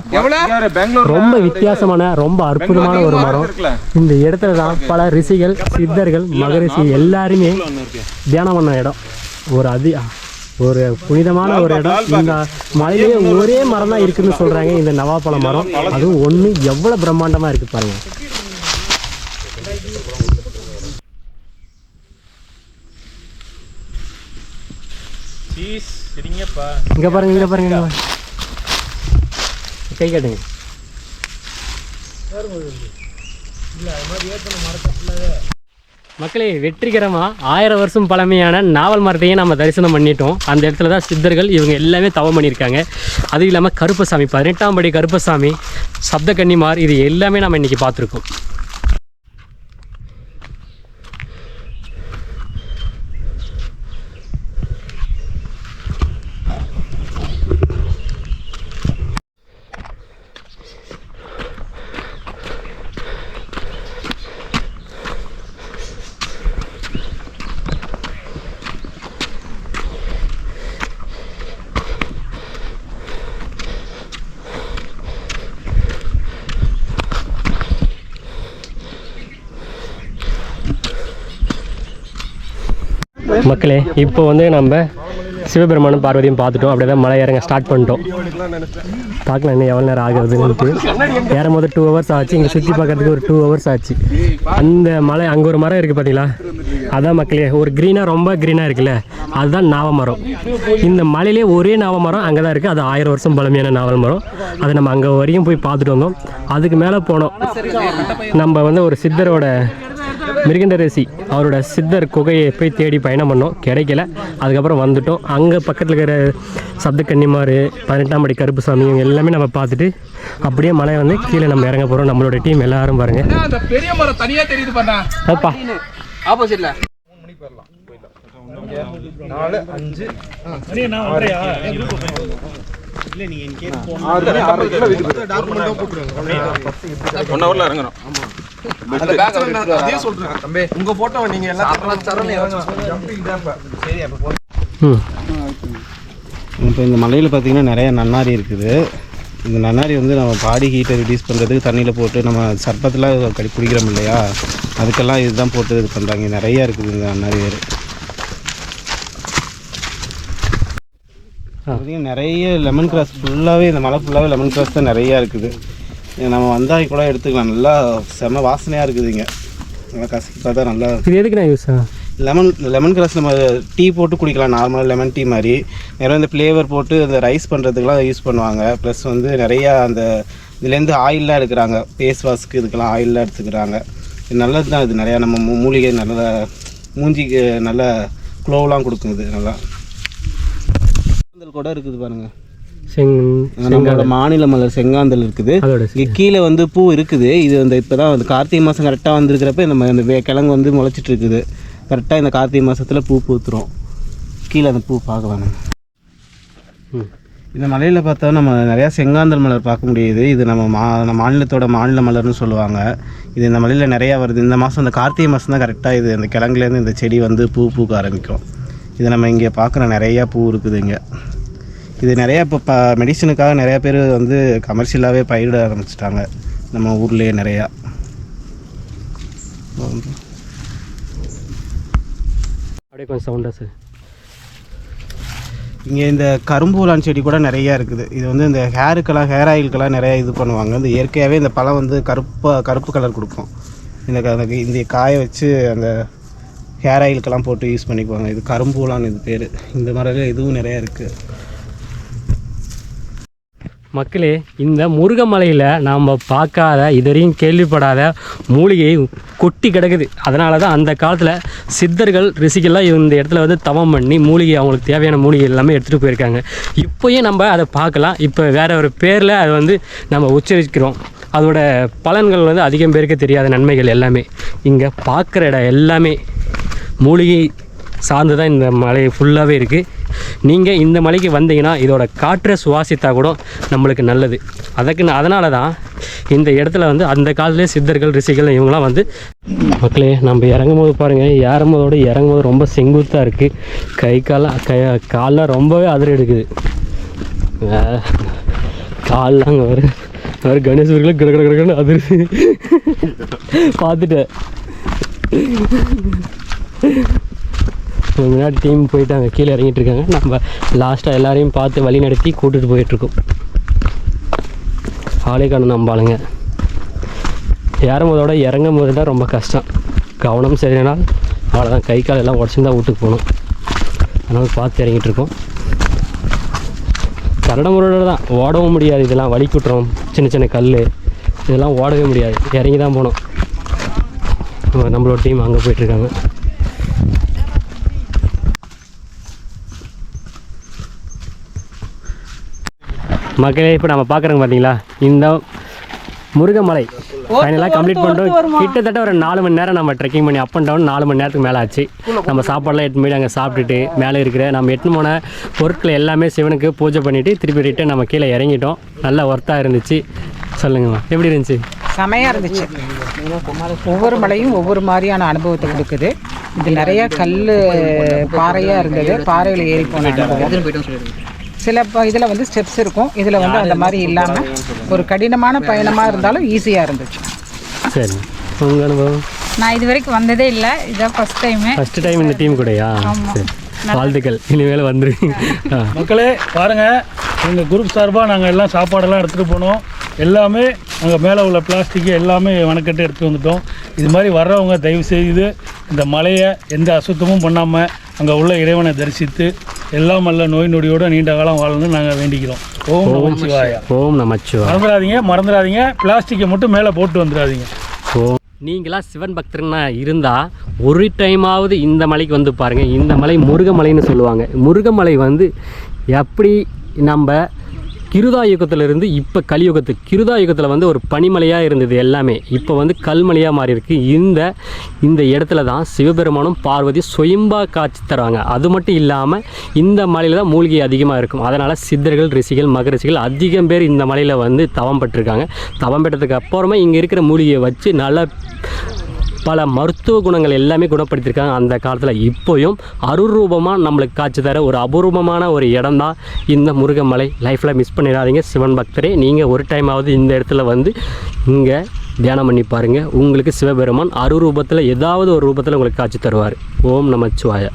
ரொம்ப வித்தியாசமான, ரொம்ப அற்புதமான ஒரு மரம். இந்த இடத்துல தான் பல ரிஷிகள், சித்தர்கள், மகரிஷி எல்லாருமே தியானம் பண்ண இடம். ஒரு புனிதமான ஒரு இடம். இந்த மலையிலேயே ஒரே மரம் தான் இருக்குதுன்னு சொல்கிறாங்க, இந்த நவாப்பழ மரம். அதுவும் ஒன்று எவ்வளோ பிரம்மாண்டமாக இருக்குது பாருங்கள். இங்கே பாருங்க, இங்கே பாருங்க, கை காட்டுங்க. மக்களே, வெற்றிகரமாக 1000 வருஷம் பழமையான நாவல் மரத்தையும் நம்ம தரிசனம் பண்ணிட்டோம். அந்த இடத்துல தான் சித்தர்கள் இவங்க எல்லாமே தவம் பண்ணியிருக்காங்க. அதுவும் இல்லாமல் கருப்பசாமி, 18ஆம் படி கருப்பசாமி, சப்தகன்னிமார், இது எல்லாமே நம்ம இன்றைக்கி பார்த்துருக்கோம். மக்களே, இப்போ வந்து நம்ம சிவபெருமானும் பார்வதியும் பார்த்துட்டோம். அப்படியே தான் மலை இறங்க ஸ்டார்ட் பண்ணிட்டோம். பார்க்கலாம் இன்னும் எவ்வளோ நேரம் ஆகுதுன்னுட்டு. ஏறும் போது 2 ஹவர்ஸ் ஆச்சு. இங்கே சுற்றி பார்க்கறதுக்கு ஒரு 2 ஹவர்ஸ் ஆச்சு. அந்த மலை அங்கே ஒரு மரம் இருக்குது பார்த்தீங்களா, அதான் மக்களே ஒரு க்ரீனாக, ரொம்ப க்ரீனாக இருக்குல்ல, அதுதான் நாவமரம். இந்த மலையிலே ஒரே நாவமரம் அங்கே தான் இருக்குது. அது 1000 வருஷம் பழமையான நாவல் மரம். அதை நம்ம அங்கே வரையும் போய் பார்த்துட்டு வந்தோம். அதுக்கு மேலே போனோம். நம்ம வந்து ஒரு சித்தரோட மிருகண்டரசி அவரோட சித்தர் குகையை போய் தேடி பயணம் பண்ணோம், கிடைக்கல. அதுக்கப்புறம் வந்துட்டோம். அங்கே பக்கத்தில் இருக்கிற சப்த கன்னிமார், 18ஆம் படி கருப்புசாமி இவங்க எல்லாமே நம்ம பார்த்துட்டு அப்படியே மலை வந்து கீழே நம்ம இறங்க போகிறோம். நம்மளோட டீம் எல்லாரும் பாருங்கள். அந்த பெரிய மரம் தனியாக தெரியுது பண்ணா அப்பா ஆப்போசிட்ல 4, 5 நான் வரையா இல்லை நீங்கள் இங்கே 6 கிலோ வீட்டுக்கு டாக்குமெண்ட்டாக போட்டுருங்க 1 ஹவரில் இறங்கணும். அதே சொல்கிறேன் தம்பி, உங்கள் ஃபோட்டோவை நீங்கள் எல்லாம் சரி அப்போ இப்போ இந்த மலையில் பார்த்திங்கன்னா நிறைய நன்னாரி இருக்குது. இந்த நன்னாரி வந்து நம்ம பாடி ஹீட்டை ரிடியூஸ் பண்ணுறதுக்கு தண்ணியில் போட்டு நம்ம சர்பத்தில் குடிக்கிறோம் இல்லையா, அதுக்கெல்லாம் இதுதான் போட்டு இது பண்ணுறாங்க. நிறையா இருக்குது இந்த நன்னாரி வேறு. பார்த்திங்கன்னா நிறைய லெமன் கிராஸ் ஃபுல்லாகவே, இந்த மலை ஃபுல்லாகவே லெமன் கிராஸ் தான் நிறையா இருக்குது. நம்ம வந்தால் கூட எடுத்துக்கலாம். நல்லா செம வாசனையாக இருக்குது இங்கே. நல்லா கசக்கி பார்த்தா நல்லா. இது எதுக்கு நான் யூஸ் லெமன் கிராஸ் நம்ம டீ போட்டு குடிக்கலாம், நார்மலாக லெமன் டீ மாதிரி. நிறைய இந்த ஃப்ளேவர் போட்டு அந்த ரைஸ் பண்ணுறதுக்கெலாம் யூஸ் பண்ணுவாங்க. ப்ளஸ் வந்து நிறையா அந்த இதுலேருந்து ஆயிலெலாம் எடுக்கிறாங்க, ஃபேஸ் வாஷ்க்கு இதுக்கெல்லாம் ஆயிலெலாம் எடுத்துக்கிறாங்க. இது நல்லது தான். இது நிறையா நம்ம மூலிகை நல்ல மூஞ்சிக்கு நல்ல க்ளோவெலாம் கொடுக்கும். இது நல்லா கூட இருக்குது பாருங்கள். நம்மளோட மாநில மலர் செங்காந்தல் இருக்குது. இங்கே கீழே வந்து பூ இருக்குது. இது வந்து இப்போ தான் வந்து கார்த்திகை மாதம் கரெக்டாக வந்துருக்கிறப்ப இந்த கிழங்கு வந்து முளைச்சிட்டு இருக்குது. கரெக்டாக இந்த கார்த்திகை மாதத்தில் பூ பூத்துரும். கீழே அந்த பூ பார்க்கலாம். இந்த மலையில் பார்த்தா நம்ம நிறையா செங்காந்தல் மலர் பார்க்க முடியுது. இது நம்ம மாநிலத்தோட மாநில மலர்னு சொல்லுவாங்க. இது இந்த மலையில் நிறையா வருது. இந்த மாதம் இந்த கார்த்திகை மாதம் தான் கரெக்டாக இது அந்த கிழங்குலேருந்து இந்த செடி வந்து பூக்க ஆரம்பிக்கும். இது நம்ம இங்கே பார்க்குற நிறையா பூ இருக்குது இங்கே. இது நிறையா இப்போ மெடிசனுக்காக நிறையா பேர் வந்து கமர்ஷியலாகவே பயிரிட ஆரம்பிச்சிட்டாங்க நம்ம ஊர்லேயே நிறையா. அப்படியே கொஞ்சம் சவுண்டாக சார். இங்கே இந்த கரும்பூலான் செடி கூட நிறையா இருக்குது. இது வந்து இந்த ஹேர் ஆயிலுக்கெல்லாம் நிறையா இது பண்ணுவாங்க. இந்த இயற்கையாகவே இந்த பழம் வந்து கருப்பு கலர் கொடுக்கும். இந்த காய வச்சு அந்த ஹேர் ஆயிலுக்கெல்லாம் போட்டு யூஸ் பண்ணிக்குவாங்க. இது கரும்பூலான் இது பேர். இந்த மாதிரிலாம் இதுவும் நிறையா இருக்குது. மக்களே, இந்த முருகமலையில் நாம் பார்க்காத இதுவரையும் கேள்விப்படாத மூலிகை கொட்டி கிடக்குது. அதனால தான் அந்த காலத்தில் சித்தர்கள் ரிஷிகள்லாம் இந்த இடத்துல வந்து தவம் பண்ணி மூலிகை அவங்களுக்கு தேவையான மூலிகை எல்லாமே எடுத்துகிட்டு போயிருக்காங்க. இப்போயும் நம்ம அதை பார்க்கலாம். இப்போ வேறு ஒரு பேரில் அதை வந்து நம்ம உச்சரிக்கிறோம். அதோட பலன்கள் வந்து அதிகம் பேருக்கு தெரியாத நன்மைகள் எல்லாமே இங்கே பார்க்குற இடம் எல்லாமே மூலிகை சார்ந்து தான் இந்த மலை ஃபுல்லாகவே இருக்குது. நீங்கள் இந்த மலைக்கு வந்தீங்கன்னா இதோட காற்றை சுவாசித்தா கூட நம்மளுக்கு நல்லது. அதனால தான் இந்த இடத்துல வந்து அந்த காலத்துலேயே சித்தர்கள் ரிஷிகள் இவங்களாம் வந்து மக்களே நம்ம இறங்கும் போது பாருங்கள், ஏறும்போதோடு இறங்கும்போது ரொம்ப செங்குத்தாக இருக்குது. கால்லாம் ரொம்பவே அதிர எடுக்குது. கால்லாம் அங்கே வர கணேஸ்வரில் கிடக்கன்னு அதிருது பார்த்துட்டேன். முன்னாடி டீம் போயிட்டாங்க, கீழே இறங்கிட்டு இருக்காங்க. நம்ம லாஸ்ட்டாக எல்லாரையும் பார்த்து வழி நடத்தி கூட்டிகிட்டு போயிட்டுருக்கோம். ஆளே காணும் நம்ம ஆளுங்க. ஏறும்போதோட இறங்கும் போது தான் ரொம்ப கஷ்டம். கவனம் சரியானால் அவ்வளோதான், கை கால் எல்லாம் உடச்சுன்னு தான் வீட்டுக்கு போகணும். அதனால் பார்த்து இறங்கிட்டு இருக்கோம். கரட முறையோடு தான், ஓடவும் முடியாது. இதெல்லாம் வலி குட்டுறோம், சின்ன சின்ன கல் இதெல்லாம் ஓடவே முடியாது, இறங்கி தான் போகணும். நம்மளோட டீம் அங்கே போயிட்டுருக்காங்க. மக்களே, இப்போ நம்ம பார்க்குறோங்க பார்த்தீங்களா, இந்த முருகமலை ஃபைனலாக கம்ப்ளீட் பண்ணிட்டோம். கிட்டத்தட்ட ஒரு 4 மணி நேரம் நம்ம ட்ரெக்கிங் பண்ணி அப் அண்ட் டவுன் 4 மணி நேரத்துக்கு மேலே ஆச்சு. நம்ம சாப்பாடெலாம் எட்டு போய் அங்கே சாப்பிட்டுட்டு மேலே இருக்கிற நம்ம எட்டு போன பொருட்களை எல்லாமே சிவனுக்கு பூஜை பண்ணிவிட்டு திருப்பி ரிட்டன் நம்ம கீழே இறங்கிட்டோம். நல்லா ஒர்த்தாக இருந்துச்சு. சொல்லுங்கம்மா, எப்படி இருந்துச்சு? செமையாக இருந்துச்சு. ஒவ்வொரு மலையும் ஒவ்வொரு மாதிரியான அனுபவத்தை கொடுக்குது. இது நிறைய கல் பாறையாக இருந்தது. பாறையில் ஏறி போனோம். சில இதில் வந்து ஸ்டெப்ஸ் இருக்கும், இதில் வந்து அந்த மாதிரி இல்லாமல் ஒரு கடினமான பயணமாக இருந்தாலும் ஈஸியாக இருந்துச்சு. சரி, உங்கள் அனுபவம்? நான் இது வரைக்கும் வந்ததே இல்லை, இதான் ஃபஸ்ட் டைம் இந்த டீம் கூடயா? சரி, வாழ்த்துக்கள், இனிமேல் வந்துருவீங்க. மக்களே பாருங்கள், எங்கள் குரூப் சார்பாக நாங்கள் எல்லாம் சாப்பாடெல்லாம் எடுத்துகிட்டு போனோம். எல்லாமே அங்கே மேலே உள்ள பிளாஸ்டிக்கு எல்லாமே வனக்கட்டு எடுத்துகிட்டு வந்துட்டோம். இது மாதிரி வர்றவங்க தயவு செய்து இந்த மலையை எந்த அசுத்தமும் பண்ணாமல் அங்கே உள்ள இறைவனை தரிசித்து எல்லாம் நல்ல நோய் நொடியோடு நீண்ட காலம் வாழணும்னு நாங்கள் வேண்டிக்கிறோம். ஓம் நமச்சிவாயா. ஓம் நமச்சிவாயா. மறந்துடாதீங்க, பிளாஸ்டிக்கை மட்டும் மேலே போட்டு வந்துடாதீங்க. ஓம் நீங்களாம் சிவன் பக்தர்னா இருந்தால் ஒரு டைமாவது இந்த மலைக்கு வந்து பாருங்கள். இந்த மலை முருகமலைன்னு சொல்லுவாங்க. முருகமலை வந்து எப்படி நம்ம கிருதாயுகத்திலிருந்து இப்போ கிருதாயுகத்தில் வந்து ஒரு பனிமலையாக இருந்தது எல்லாமே, இப்போ வந்து கல்மலையாக மாறி இருக்கு. இந்த இடத்துல தான் சிவபெருமானும் பார்வதி சுயம்பா காட்சி தருவாங்க. அது மட்டும் இல்லாமல் இந்த மலையில் தான் மூலிகை அதிகமாக இருக்கும். அதனால் சித்தர்கள், ரிஷிகள், மகரிஷிகள் அதிகம் பேர் இந்த மலையில் வந்து தவம் பெற்றிருக்காங்க. தவம் பெற்றதுக்கு அப்புறமா இங்கே இருக்கிற மூலிகையை வச்சு நல்ல பல மருத்துவ குணங்கள் எல்லாமே குணப்படுத்தியிருக்காங்க அந்த காலத்தில். இப்போயும் அருரூபமாக நம்மளுக்கு காட்சி தர ஒரு அபூர்வமான ஒரு இடம் தான் இந்த முருகமலை. லைஃப்பில் மிஸ் பண்ணிடாதீங்க சிவன் பக்தரே. நீங்கள் ஒரு டைமாவது இந்த இடத்துல வந்து இங்கே தியானம் பண்ணி பாருங்கள். உங்களுக்கு சிவபெருமான் அருரூபத்தில் ஏதாவது ஒரு ரூபத்தில் உங்களுக்கு காட்சி தருவார். ஓம் நமச்சிவாய.